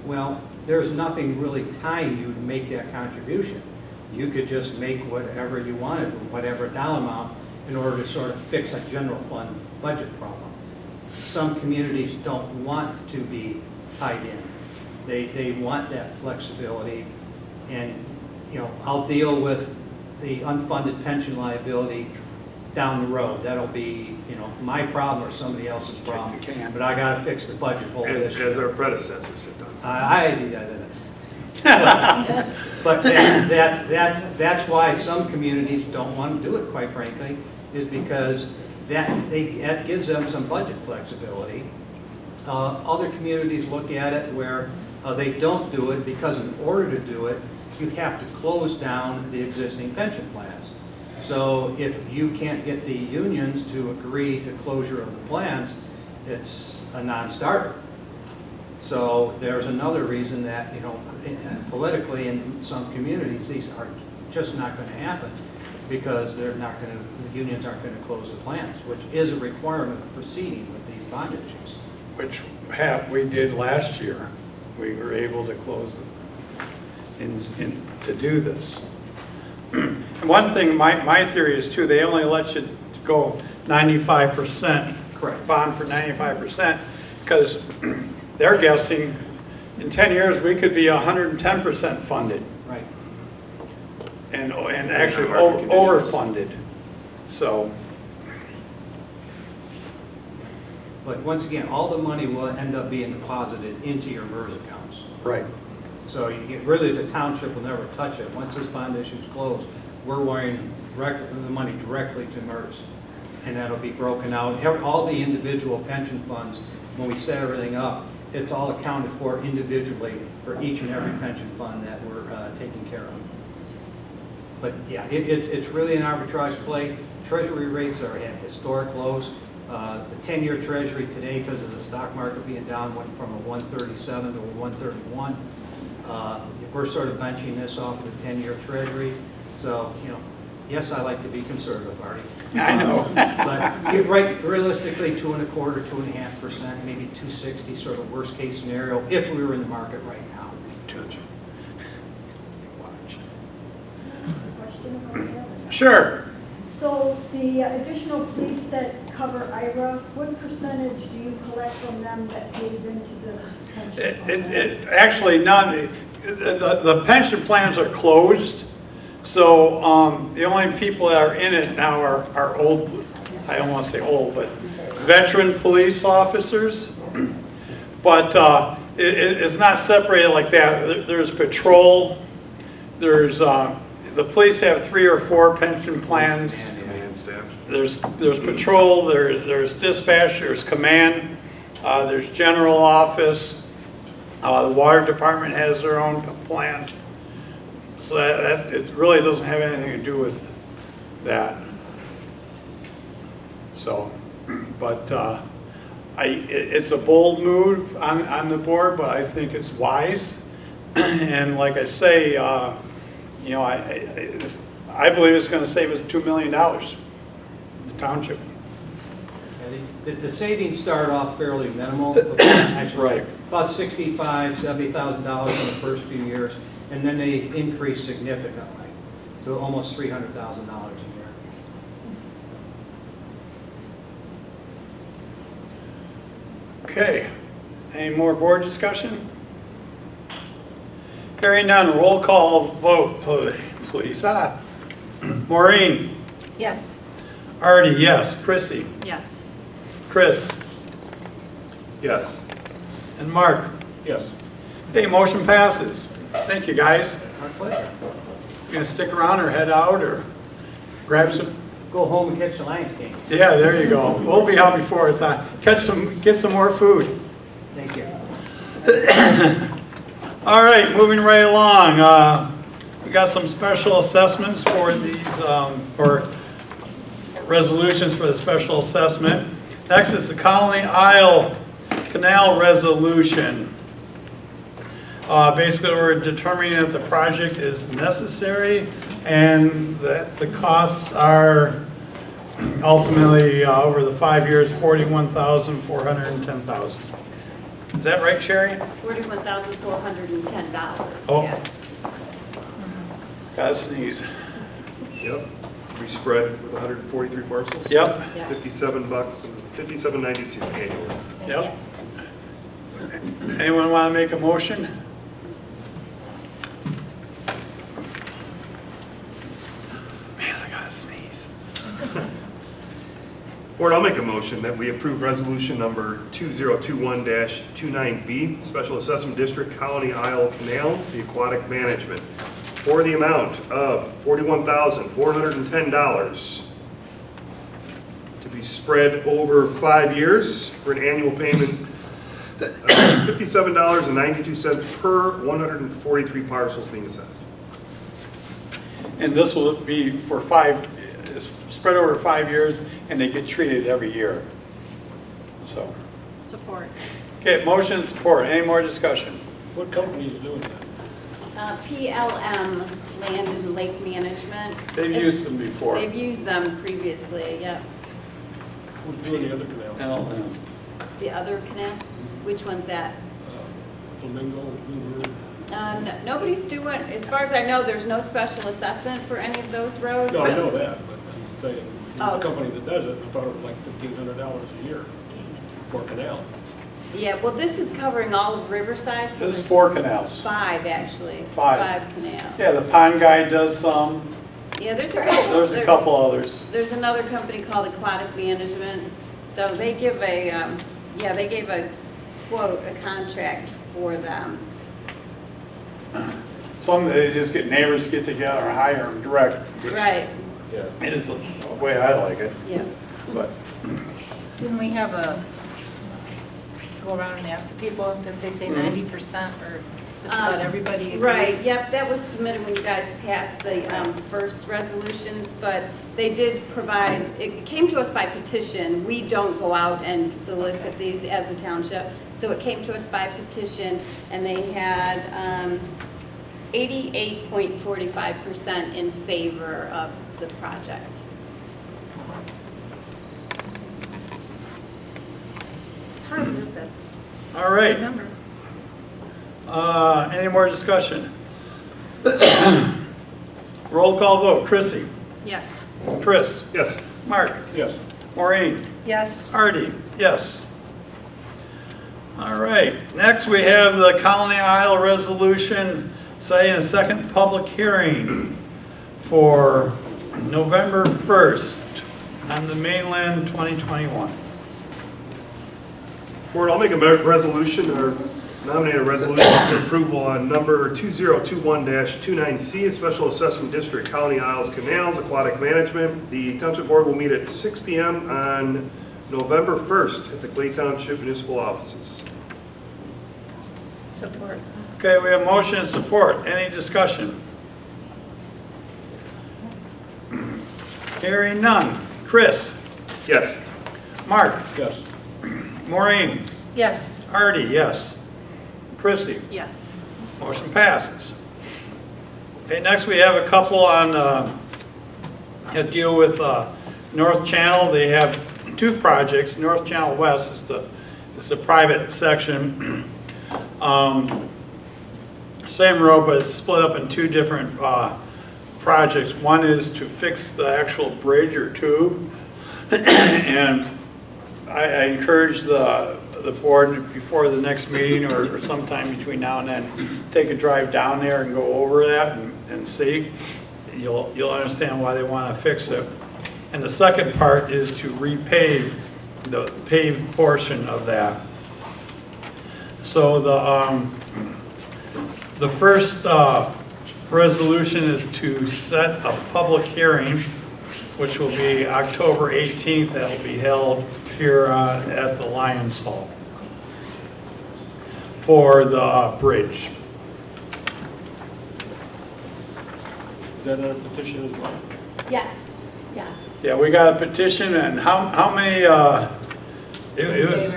well, there's nothing really tying you to make that contribution. You could just make whatever you wanted, whatever dollar amount, in order to sort of fix a general fund budget problem. Some communities don't want to be tied in. They want that flexibility, and I'll deal with the unfunded pension liability down the road. That'll be my problem or somebody else's problem. But I got to fix the budget hole this year. As our predecessors have done. But that's why some communities don't want to do it, quite frankly, is because that gives them some budget flexibility. Other communities look at it where they don't do it because in order to do it, you have to close down the existing pension plans. So if you can't get the unions to agree to closure of the plans, it's a non-starter. So there's another reason that, politically in some communities, these are just not going to happen because the unions aren't going to close the plans, which is a requirement of proceeding with these bond issues. Which we did last year. We were able to close it to do this. One thing, my theory is too, they only let you go 95%. Correct. Bond for 95%, because they're guessing in 10 years, we could be 110% funded Right. and actually Market conditions. overfunded. So, But once again, all the money will end up being deposited into your MERS accounts. right. So you get, really, the township will never touch it. Once this bond issue is closed, we're wiring the money directly to MERS. And that'll be broken out. All the individual pension funds, when we set everything up, it's all accounted for individually for each and every pension fund that we're taking care of. But yeah, it's really an arbitrage play. Treasury rates are at historic lows. The 10-year Treasury today, because of the stock market being down, went from a 137 to a 131. We're sort of benching this off the 10-year Treasury. So, you know, yes, I like to be conservative, Artie. I know. But you're right, realistically, 2.25%, 2.5%, maybe 2.60, sort of worst case scenario, if we were in the market right now. Judge. Sure. So the additional police that cover IRA, what percentage do you collect from them that pays into this pension fund? Actually, none, the pension plans are closed, so the only people that are in it now are old, I don't want to say old, but veteran police officers. But it's not separated like that. There's patrol, there's, the police have 3 or 4 pension plans. Command staff. There's patrol, there's dispatch, there's command, there's general office. The water department has their own plan. So that it really doesn't have anything to do with that. So, but it's a bold move on the board, but I think it's wise. And like I say, you know, I believe it's going to save us $2 million, the township. The savings start off fairly minimal, actually Right. about $65,000, $70,000 in the first few years, and then they increase significantly to almost $300,000 a year. Okay, any more board discussion? Hearing none, roll call vote, please. Maureen? Yes. Artie, yes. Chrissy? Yes. Chris? Yes. And Mark? Yes. Okay, motion passes. Thank you, guys. Our pleasure. You gonna stick around or head out or grab some? Go home and catch the Lions game. Yeah, there you go. We'll be out before it's on. Get some more food. Thank you. All right, moving right along. We got some special assessments for these, or resolutions for the special assessment. Next is the Colony Isle Canal resolution. Basically, we're determining that the project is necessary and that the costs are ultimately over the 5 years, $41,410,000. Is that right, Sherry? $41,410. Oh. Yeah. Gotta sneeze. Yep. We spread with 143 parcels. Yep, Yeah. $57 and $57.92 annually. yep. Anyone want to make a motion? Man, I gotta sneeze. Board, I'll make a motion that we approve resolution number 2021-29B, Special Assessment District Colony Isle Canals, the aquatic management, for the amount of $41,410 to be spread over 5 years for an annual payment of $57.92 per 143 parcels being assessed. And this will be for spread over 5 years, and they get treated every year. So, Support. okay, motion and support. Any more discussion? What company is doing that? PLM, Land and Lake Management. They've used them before. They've used them previously, yep. Who's doing the other canal? The other canal? Which one's that? Flamingo, Blue Bird? Nobody's doing, as far as I know, there's no special assessment for any of those roads. No, I know that, but I'm saying, Oh. the company that does it, I thought it was like $1,500 a year for Canal. Yeah, well, this is covering all of Riverside. So This is there's 4 canals. 5, actually. 5. 5 canals. Yeah, the pond guy does some, Yeah, there's a couple. there's a couple others. There's another company called Aquatic Management. So they give a, they gave a quote, a contract for them. Some, they just get neighbors to get together and hire them direct. which Right, Yeah. is the way I like it, yeah. but. Didn't we have go around and ask the people, didn't they say 90% or just about everybody agreed? Right, yep, that was submitted when you guys passed the first resolutions, but they did provide, it came to us by petition. We don't go out and solicit these as a township, so it came to us by petition, and they had 88.45% in favor of the project. It's positive, that's All a right. good number. Any more discussion? Roll call vote. Chrissy? Yes. Chris? Yes. Mark? Yes. Maureen? Yes. Artie? Yes. All right. Next, we have the Colony Isle Resolution, setting a second public hearing for November 1st on the mainland 2021. Board, I'll make a resolution or nominate a resolution for approval on number 2021-29C, a special assessment district, Colony Isles Canals, Aquatic Management. The Township Board will meet at 6 p.m. on November 1st at the Clay Township Municipal Offices. Support. Okay, we have motion and support. Any discussion? Hearing none. Chris? Yes. Mark? Yes. Maureen? Yes. Artie, yes. Chrissy? Yes. Motion passes. Okay, next we have a couple on, that deal with North Channel. They have 2 projects. North Channel West is the private section. Same road, but it's split up in 2 different projects. One is to fix the actual bridge or tube. And I encourage the board before the next meeting or sometime between now and then, take a drive down there and go over that and see. You'll understand why they want to fix it. And the second part is to repave the paved portion of that. So the first resolution is to set a public hearing, which will be October 18th. That will be held here at the Lions Hall for the bridge. Is that on a petition as well? Yes, yes. Yeah, we got a petition, and how many, it was,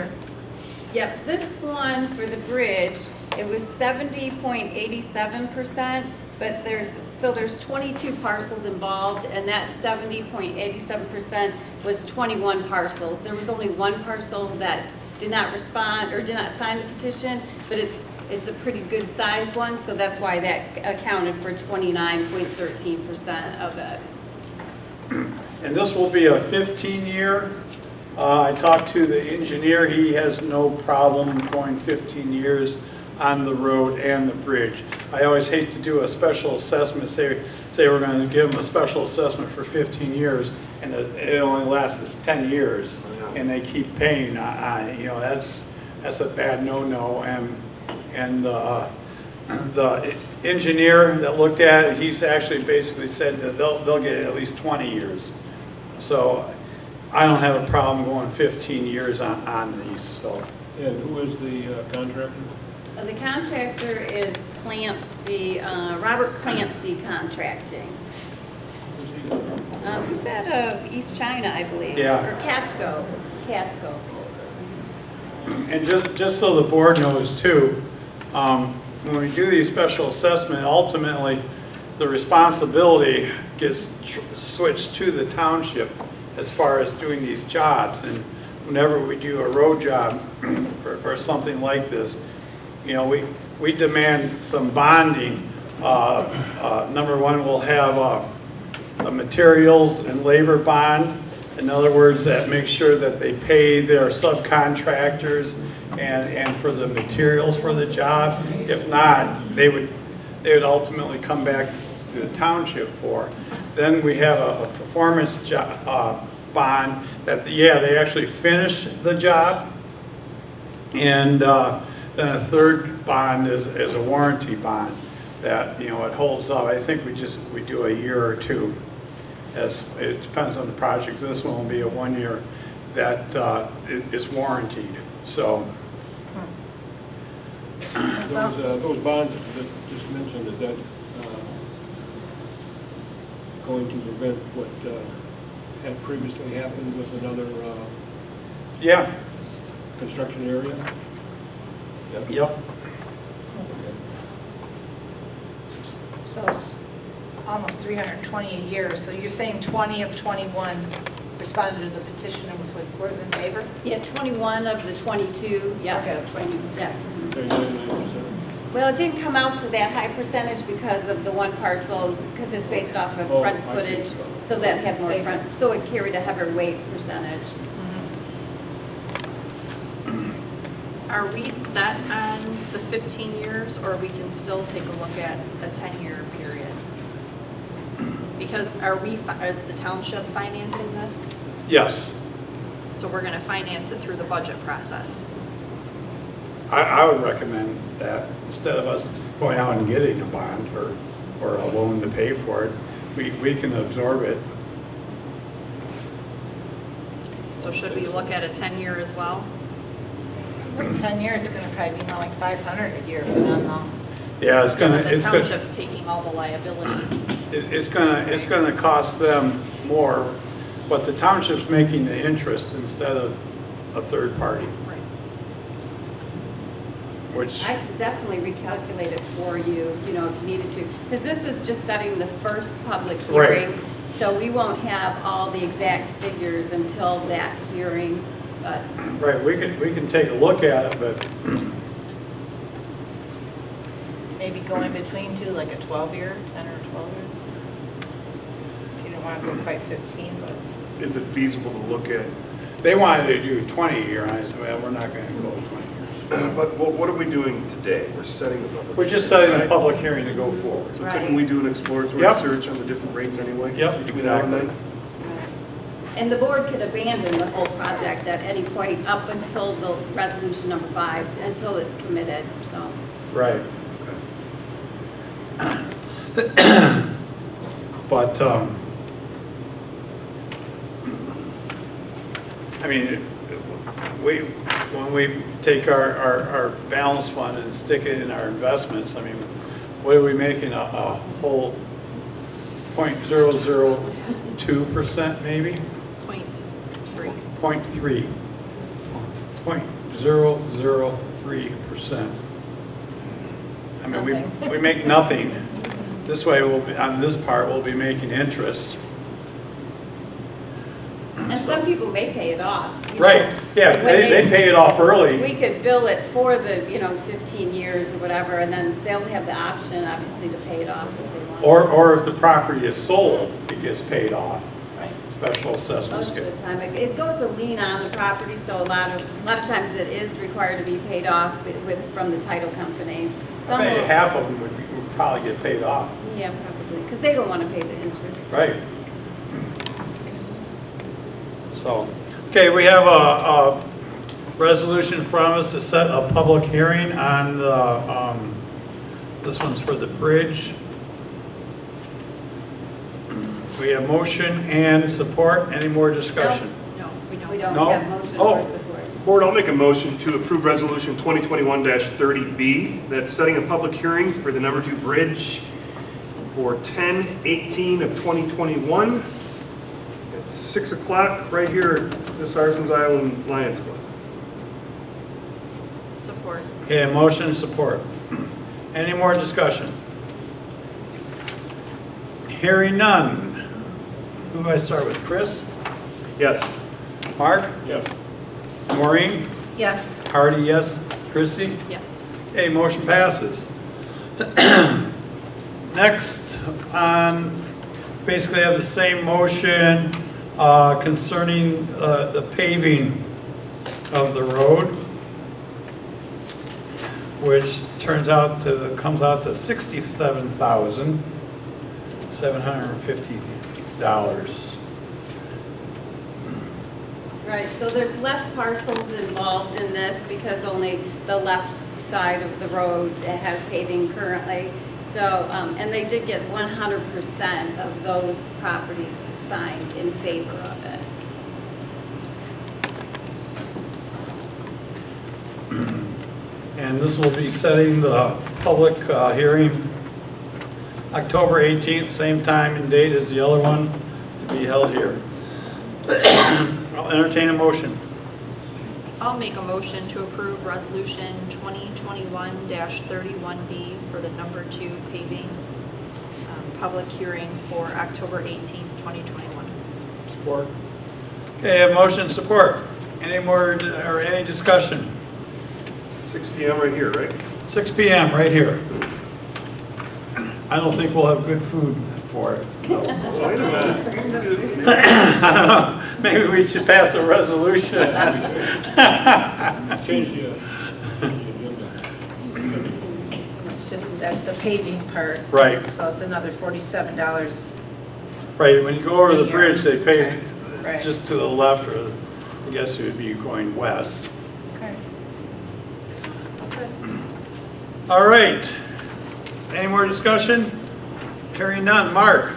Yep, this one for the bridge, it was 70.87%, but there's 22 parcels involved, and that 70.87% was 21 parcels. There was only 1 parcel that did not respond or did not sign the petition, but it's a pretty good sized one, so that's why that accounted for 29.13% of it. and this will be a 15-year. I talked to the engineer. He has no problem going 15 years on the road and the bridge. I always hate to do a special assessment, say we're going to give them a special assessment for 15 years, and it only lasts us 10 years, and they keep paying on it. You know, that's a bad no-no. And the engineer that looked at it, he's actually basically said that they'll get at least 20 years. So I don't have a problem going 15 years on these. So. And who is the contractor? The contractor is Clancy, Robert Clancy Contracting. Who's he? He's out of East China, I believe. Yeah. Or Casco. And just so the board knows too, when we do these special assessment, ultimately the responsibility gets switched to the township as far as doing these jobs. And whenever we do a road job or something like this, you know, we demand some bonding. Number one, we'll have a materials and labor bond. In other words, that makes sure that they pay their subcontractors and for the materials for the job. If not, they would ultimately come back to the township for. Then we have a performance bond that, yeah, they actually finish the job. And then a third bond is a warranty bond that, you know, it holds up. I think we do a year or two. As it depends on the project. This one will be a 1 year that is warranted. So Those bonds that you just mentioned, is that going to prevent what had previously happened with another yeah, construction area? yep. So it's almost 320 a year, so you're saying 20 of 21 responded to the petition and was in favor? Yeah, 21 of the 22, yeah. Okay. 22, yeah. Okay, 99%. Well, it didn't come out to that high percentage because of the one parcel, because it's based off of Oh, front I see. footage, so that had more front, so it carried a heavier weight percentage. Are we set on the 15 years, or we can still take a look at a 10-year period? Because is the township financing this? Yes. So we're gonna finance it through the budget process. I would recommend that instead of us going out and getting a bond or a loan to pay for it, we can absorb it. So should we look at a 10-year as well? For 10 years, it's gonna probably be more like 500 a year for them though. Yeah, it's gonna, The township's taking all the liability. it's gonna cost them more, but the township's making the interest instead of a third party, Right. which, I can definitely recalculate it for you, you know, if you needed to, because this is just setting the first public Right. hearing, so we won't have all the exact figures until that hearing, but right, we can take a look at it, but Maybe go in between too, like a 12-year, 10 or 12-year? If you don't want to go quite 15, but. Is it feasible to look at, they wanted to do 20-year, and I said, well, we're not gonna go 20 years. but what are we doing today? We're setting the public. We're just setting a right? public hearing to go forward. So couldn't we do an exploratory Yep. search on the different rates anyway? Yep, Between now and then? And the board could abandon the whole project at any point up until the resolution number 5, until it's committed, so. Right. But, I mean, when we take our balance fund and stick it in our investments, I mean, what are we making, a whole 0.002% maybe? 0.3. 0.003%. I mean, we make nothing. This way, on this part, we'll be making interest. And some people may pay it off. you know. Right, yeah, Like when they pay it off early. We could bill it for the, 15 years or whatever, and then they'll have the option, obviously, to pay it off if they want. Or if the property is sold, it gets paid off. Right. Special assessments Most of get. the time, it goes a lien on the property, so a lot of times it is required to be paid off from the title company. Some Maybe will- half of them would probably get paid off. Yeah, probably, because they don't want to pay the interest. Right. So, okay, we have a resolution from us to set a public hearing on the, this one's for the bridge. We have motion and support. Any more discussion? No, we don't. We don't No? have motion Oh. or support. Board, I'll make a motion to approve Resolution 2021-30B, that's setting a public hearing for the number 2 bridge for 10/18 of 2021 at 6 o'clock right here at this Harsons Island Lions Club. Support. Okay, motion and support. Any more discussion? Hearing none. Who do I start with? Chris? Yes. Mark? Yes. Maureen? Yes. Hardy, yes. Chrissy? Yes. Okay, motion passes. Next on, basically have the same motion concerning the paving of the road, which comes out to $67,750. Right, so there's less parcels involved in this because only the left side of the road has paving currently. So, and they did get 100% of those properties signed in favor of it. And this will be setting the public hearing October 18th, same time and date as the other one, to be held here. I'll entertain a motion. I'll make a motion to approve Resolution 2021-31B for the number 2 paving public hearing for October 18th, 2021. Support. Okay, I have motion and support. Any more or any discussion? 6 PM right here, right? 6 p.m. right here. I don't think we'll have good food for it. Wait a minute. I don't know. Maybe we should pass a resolution. Change the agenda. That's the paving part. Right. So it's another $47. Right, when you go over the bridge, they pave Right. just to the left, or I guess it would be going west. Okay. Okay. All right. Any more discussion? Hearing none. Mark?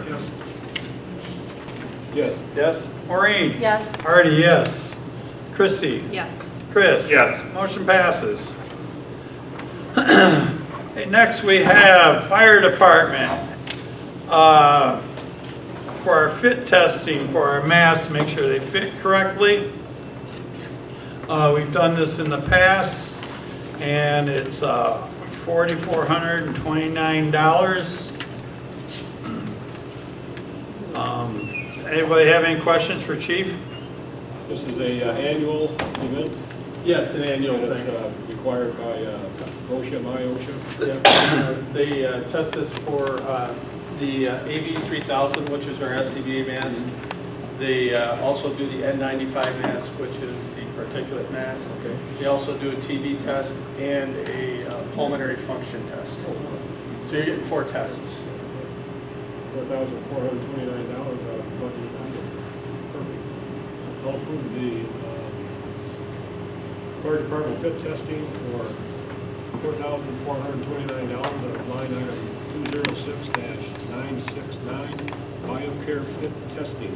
Yes. Yes. Maureen? Yes. Artie, yes. Chrissy? Yes. Chris? Yes. Motion passes. Okay, next we have fire department. For our fit testing for our masks, make sure they fit correctly. We've done this in the past, and it's $4,429. Anybody have any questions for Chief? This is a annual event. Yes, an annual And thing. it's required by OSHA, OSHA. They test this for the AV3000, which is our SCBA mask. They also do the N95 mask, which is the particulate mask. Okay. They also do a TB test and a pulmonary function test. So you're getting 4 tests. $4,429 out of budget item. Perfect. I'll approve the fire department fit testing for $4,429 out of line item 206-969, BioCare fit testing.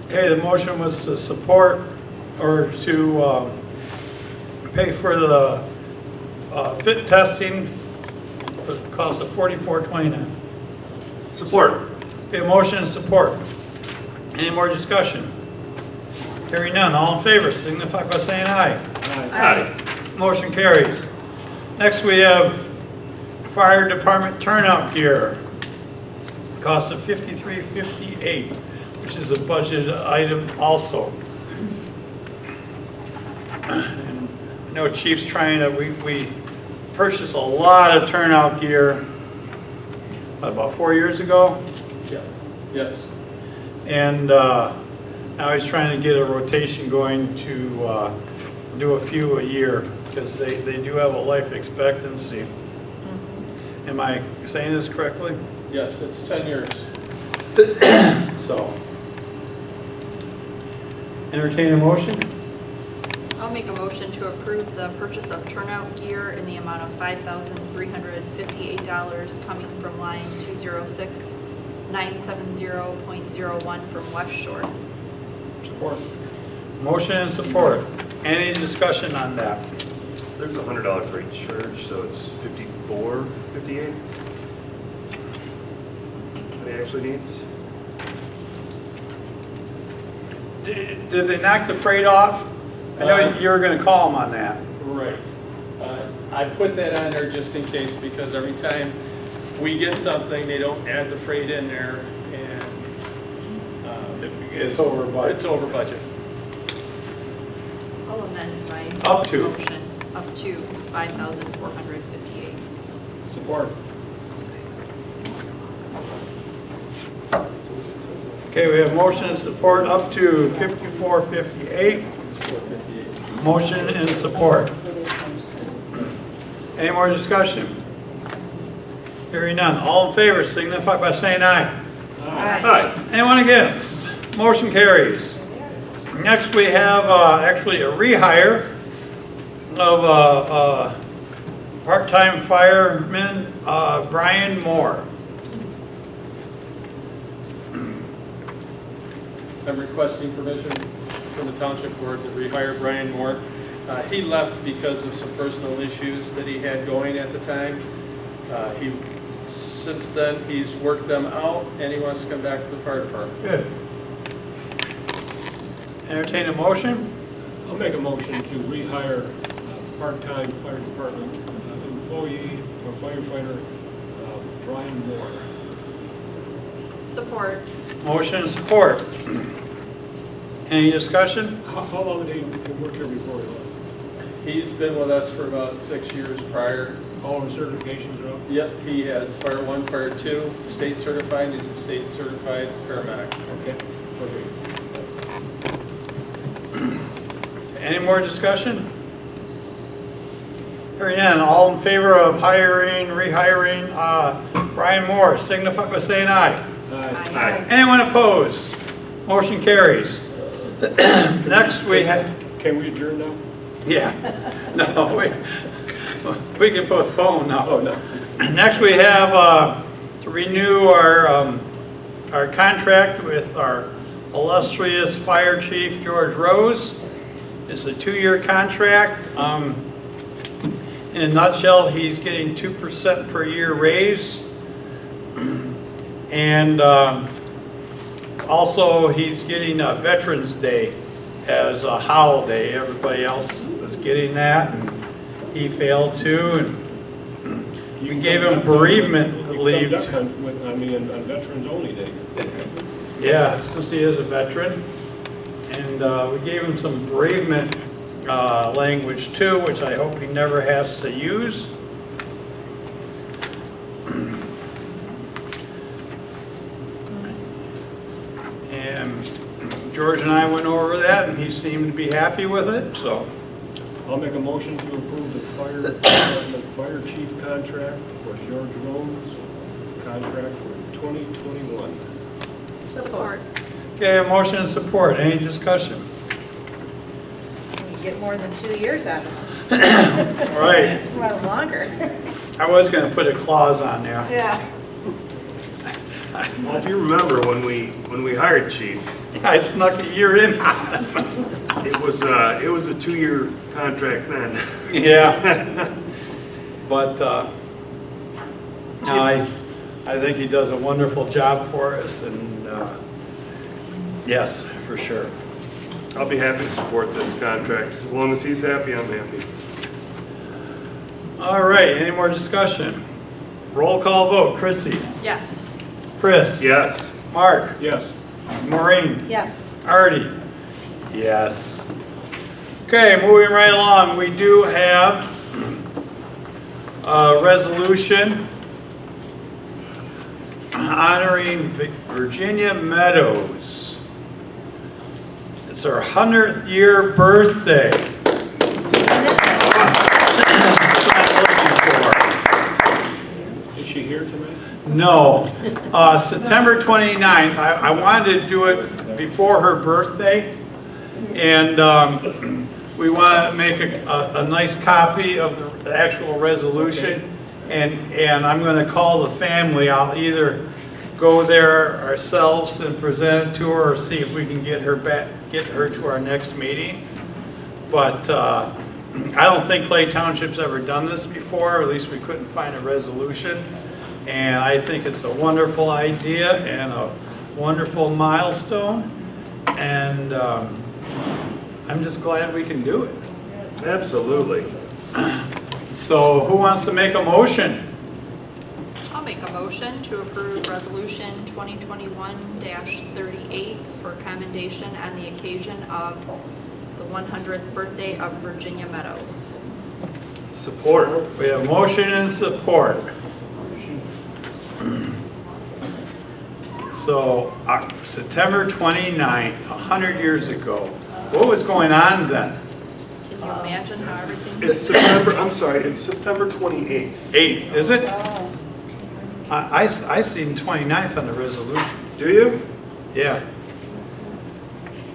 Okay, the motion was to support or to pay for the fit testing for the cost of $4,429. Support. Okay, motion and support. Any more discussion? Hearing none, all in favor signify by saying aye. Aye. Motion carries. Next we have fire department turnout gear. Cost of $53.58, which is a budget item also. And I know Chief's trying to, we purchased a lot of turnout gear about 4 years ago. Yeah. Yes. And now he's trying to get a rotation going to do a few a year, because they do have a life expectancy. Am I saying this correctly? Yes, it's 10 years. So, entertain a motion? I'll make a motion to approve the purchase of turnout gear in the amount of $5,358 coming from line 206-970.01 from West Shore. Support. Motion and support. Any discussion on that? There's a $100 for each charge, so it's $54.58. What he actually needs. Did they knock the freight off? I know you were going to call them on that. Right. I put that on there just in case, because every time we get something, they don't add the freight in there, and It's over budget. it's over budget. I'll amend my Up to. motion. up to $5,458. Support. Okay, we have motion and support up to 5458. Motion and support. Any more discussion? Hearing none. All in favor signify by saying aye. Aye. Anyone against? Motion carries. Next, we have actually a rehire of part-time fireman Brian Moore. I'm requesting permission from the Township Board to rehire Brian Moore. He left because of some personal issues that he had going at the time. Since then, he's worked them out, and he wants to come back to the fire department. Good. Entertain a motion? I'll make a motion to rehire part-time fire department employee or firefighter Brian Moore. Support. Motion and support. Any discussion? How long did he work here before he left? He's been with us for about 6 years prior. All his certifications are up? Yep, he has Fire 1, Fire 2, state certified, he's a state certified paramedic. Okay, perfect. Any more discussion? Hearing none, all in favor of rehiring Brian Moore, signify by saying aye. Aye. Anyone opposed? Motion carries. Next, we have... Can we adjourn now? Yeah. No, we can postpone now. Oh, no. Next, we have to renew our contract with our illustrious Fire Chief George Rose. It's a 2-year contract. In a nutshell, he's getting 2% per year raise. And also, he's getting a Veterans Day as a holiday. Everybody else was getting that, and he failed to. And we gave him bereavement leave. On Veterans Only Day. Yeah, since he is a veteran. And we gave him some bereavement language too, which I hope he never has to use. And George and I went over that, and he seemed to be happy with it, so. I'll make a motion to approve the fire department fire chief contract for George Rose, contract for 2021. Support. Okay, a motion and support. Any discussion? You get more than 2 years out of them. All right. Well, longer. I was going to put a clause on there. Yeah. Well, if you remember when we hired Chief, I snuck a year in. it was a 2-year contract then. Yeah. But no, I think he does a wonderful job for us, and yes, for sure. I'll be happy to support this contract. As long as he's happy, I'm happy. All right, any more discussion? Roll call vote. Chrissy? Yes. Chris? Yes. Mark? Yes. Maureen? Yes. Artie? Yes. Okay, moving right along, we do have a resolution honoring Virginia Meadows. It's her 100th year birthday. Is she here tonight? No. September 29th. I wanted to do it before her birthday. And we want to make a nice copy of the actual resolution. Okay. And I'm going to call the family. I'll either go there ourselves and present it to her, or see if we can get her to our next meeting. But I don't think Clay Township's ever done this before, or at least we couldn't find a resolution. And I think it's a wonderful idea and a wonderful milestone. And I'm just glad we can do it. Absolutely. So who wants to make a motion? I'll make a motion to approve Resolution 2021-38 for commendation on the occasion of the 100th birthday of Virginia Meadows. Support. We have motion and support. So, September 29th, 100 years ago, what was going on then? Can you imagine how everything? It's September, I'm sorry, it's September 28th. 8th, is it? Oh. I seen 29th on the resolution. Do you? Yeah.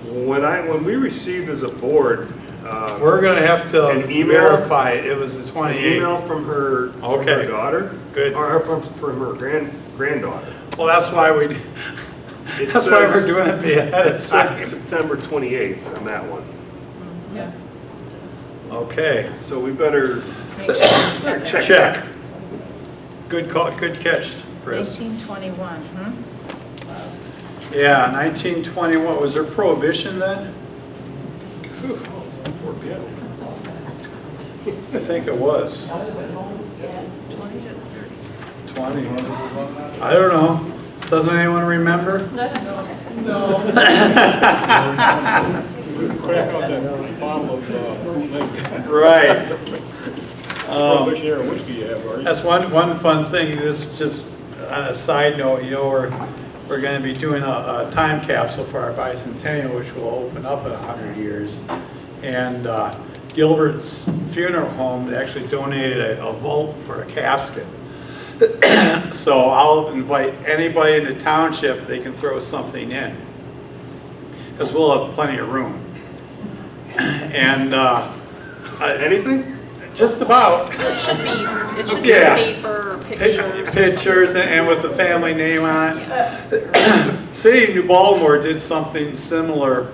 When we received as a board, We're gonna have to An email? verify it was the an 28th. email from her Okay. daughter, Good. or from her granddaughter. Well, that's why It that's why we're says- doing it ahead It of said time. September 28th on that one. Yeah. Okay, So we better Make sure. check. check. Good call, good catch, Chris. 1921, Yeah, 1921, was there prohibition then? I think it was. 20. I don't know. Doesn't anyone remember? Crack out that bottle of bootleg Right. Prohibition era whiskey you have, Artie. That's one fun thing, this just on a side note, you know, we're gonna be doing a time capsule for our bicentennial, which will open up in 100 years. And Gilbert's Funeral Home actually donated a vault for a casket. So I'll invite anybody in the township, they can throw something in. Because we'll have plenty of room. And Anything? just about. It should be Yeah. paper, pictures. Pictures and with the family name on it. City of New Baltimore did something similar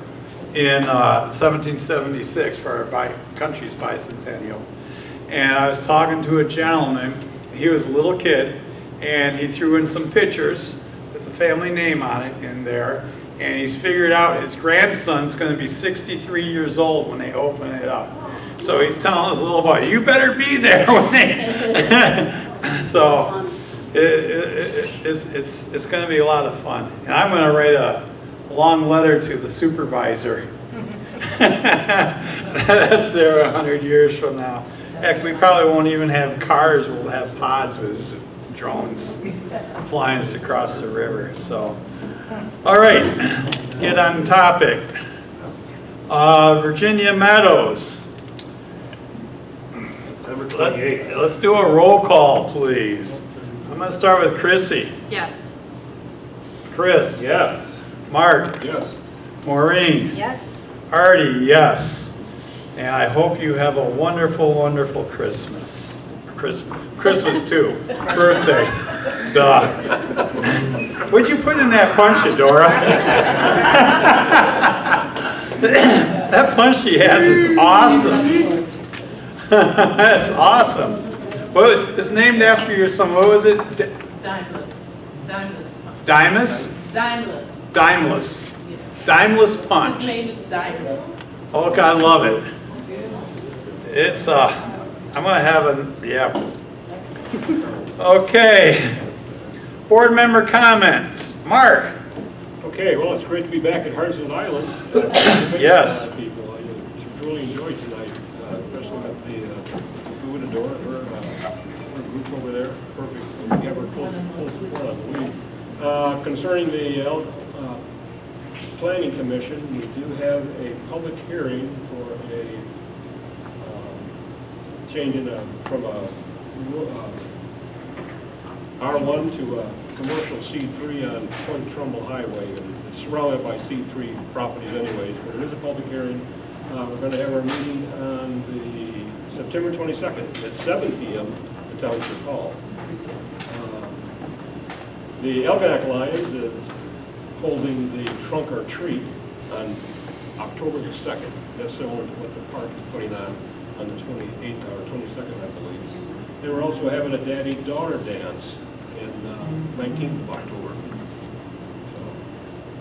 in 1776 for our country's bicentennial. And I was talking to a gentleman, he was a little kid, and he threw in some pictures with the family name on it in there, and he's figured out his grandson's gonna be 63 years old when they open it up. So he's telling his little boy, you better be there when they, so it's gonna be a lot of fun. And I'm gonna write a long letter to the supervisor. That's there 100 years from now. Heck, we probably won't even have cars, we'll have pods with drones flying us across the river, so. All right, get on topic. Virginia Meadows. September 28th. Let's do a roll call, please. I'm gonna start with Chrissy. Yes. Chris. Yes. Mark. Yes. Maureen. Yes. Artie, yes. And I hope you have a wonderful, wonderful Christmas. Christmas too. Birthday. Duh. What'd you put in that punch, Adora? That punch she has is awesome. That's awesome. Well, it's named after your son. What was it? Dimeless. Dimus? Dimeless. Dimeless. Dimeless punch. name is Dimeless. Oh, God, love it. It's, I'm gonna have yeah. Okay. Board member comments. Mark. Okay, well, it's great to be back at Harsons Island. Yes. People, I really enjoyed tonight, especially with the food and Dora, her group over there. Perfect. We have her full support, I believe. Concerning the Planning Commission, we do have a public hearing for a change from a R1 to a commercial C3 on Point Trumbull Highway. And it's surrounded by C3 properties anyways, but it is a public hearing. We're going to have our meeting on the September 22nd at 7 p.m. at Township Hall. The Algonac Lions is holding the trunk or treat on October the 2nd. That's similar to what the park is putting on the 28th or 22nd, I believe. And we're also having a daddy-daughter dance in 19th of October.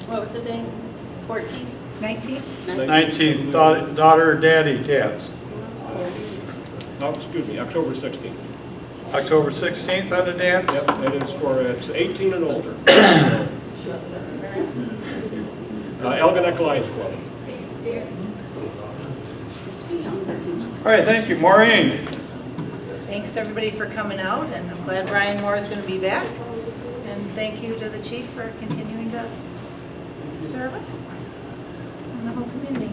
What was the date? 14th? 19? 19th, daughter, daddy, dance. Oh, excuse me, October 16th. October 16th on the dance? Yep, that is it's 18 and older. Algonac Lions Club. All right, thank you. Maureen. Thanks to everybody for coming out, and I'm glad Brian Moore is going to be back. And thank you to the chief for continuing to serve us and the whole community.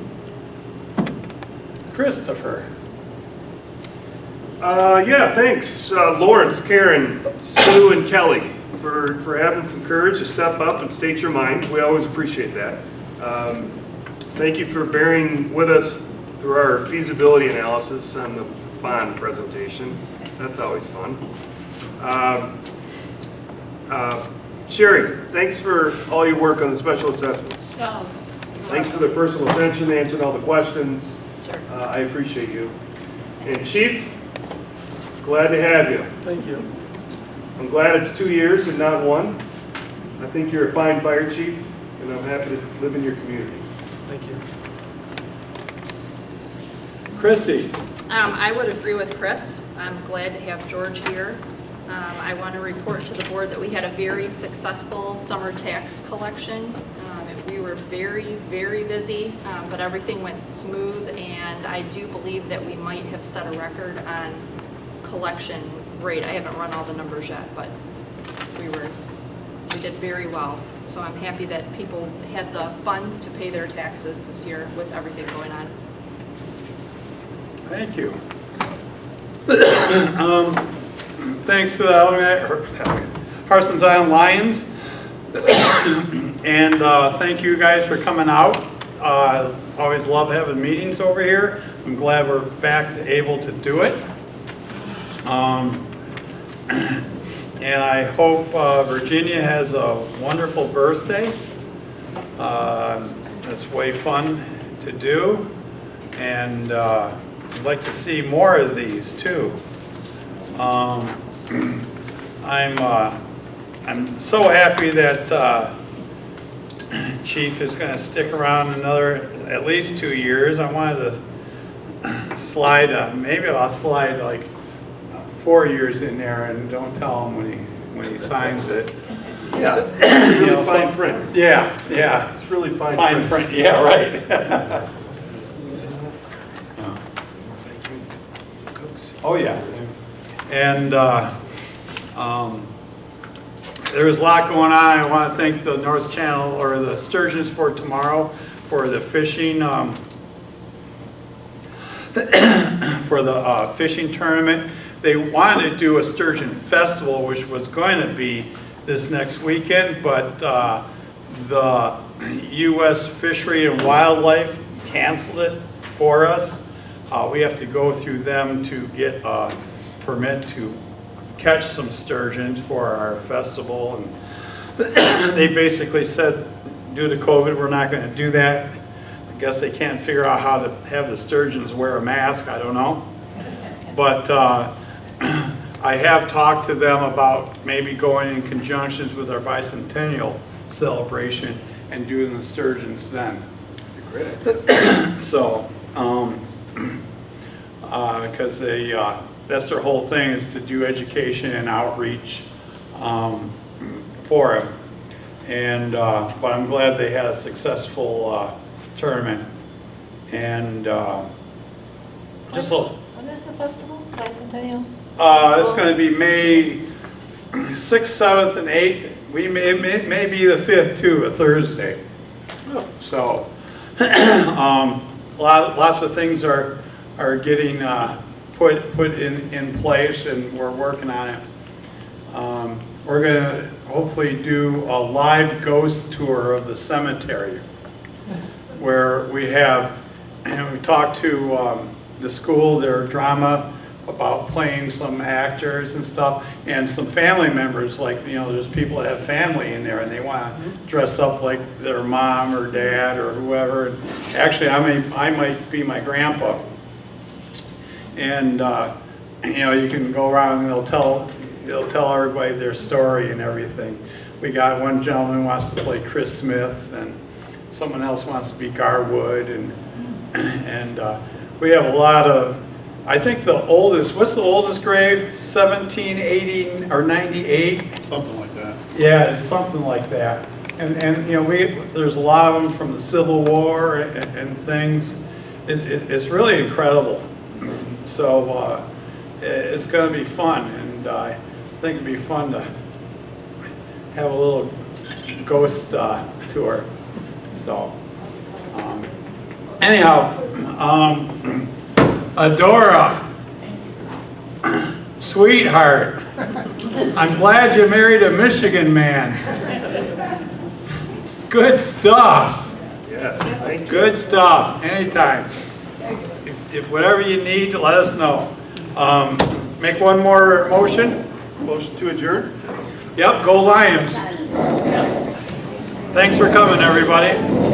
Christopher. Yeah, thanks, Lawrence, Karen, Sue, and Kelly, for having some courage to step up and state your mind. We always appreciate that. Thank you for bearing with us through our feasibility analysis on the bond presentation. That's always fun. Sherry, thanks for all your work on the special assessments. Thanks for the personal attention, answering all the questions. Sure. I appreciate you. And Chief, glad to have you. Thank you. I'm glad it's 2 years and not one. I think you're a fine fire chief, and I'm happy to live in your community. Thank you. Chrissy. I would agree with Chris. I'm glad to have George here. I want to report to the board that we had a very successful summer tax collection. We were very, very busy, but everything went smooth, and I do believe that we might have set a record on collection rate. I haven't run all the numbers yet, but we did very well. So I'm happy that people had the funds to pay their taxes this year with everything going on. Thank you. Thanks to the Harsons Island Lions. And thank you guys for coming out. Always love having meetings over here. I'm glad we're back able to do it. And I hope Virginia has a wonderful birthday. It's way fun to do. And I'd like to see more of these too. I'm so happy that Chief is going to stick around another at least 2 years. I wanted to slide, maybe I'll slide like 4 years in there, and don't tell him when he signs it. Yeah, it's really fine print. Yeah, yeah. It's really fine Fine print. print, yeah, right. Oh, yeah. And there was a lot going on. I want to thank the North Channel, or the Sturgeons for tomorrow, for the fishing, fishing tournament. They wanted to do a Sturgeon Festival, which was going to be this next weekend, but the U.S. Fishery and Wildlife canceled it for us. We have to go through them to get a permit to catch some sturgeons for our festival, and they basically said, due to COVID, we're not going to do that. I guess they can't figure out how to have the sturgeons wear a mask, I don't know. But I have talked to them about maybe going in conjunctions with our bicentennial celebration and doing the sturgeons then. Great. So, because that's their whole thing, is to do education and outreach for them. And but I'm glad they had a successful tournament. And just a, When is the festival, bicentennial? it's going to be May 6th, 7th, and 8th. We may be the 5th too, a Thursday. So lots of things are getting put in place, and we're working on it. We're going to hopefully do a live ghost tour of the cemetery, where we talked to the school, their drama, about playing some actors and stuff, and some family members, like, there's people that have family in there and they want to dress up like their mom or dad or whoever. And actually, I might be my grandpa. And you can go around and they'll tell everybody their story and everything. We got one gentleman who wants to play Chris Smith, and someone else wants to be Garwood, and we have a lot of. I think the oldest, what's the oldest grave? 1780 or 98? Something like that. Yeah, it's something like that. And there's a lot of them from the Civil War and things. It's really incredible. So it's going to be fun, and I think it'd be fun to have a little ghost tour. So, anyhow, Adora, sweetheart, I'm glad you married a Michigan man. Good stuff. Yes, thank you. Good stuff, anytime. If whatever you need, let us know. Make one more motion. Motion to adjourn? Yep, go Lions. Thanks for coming, everybody.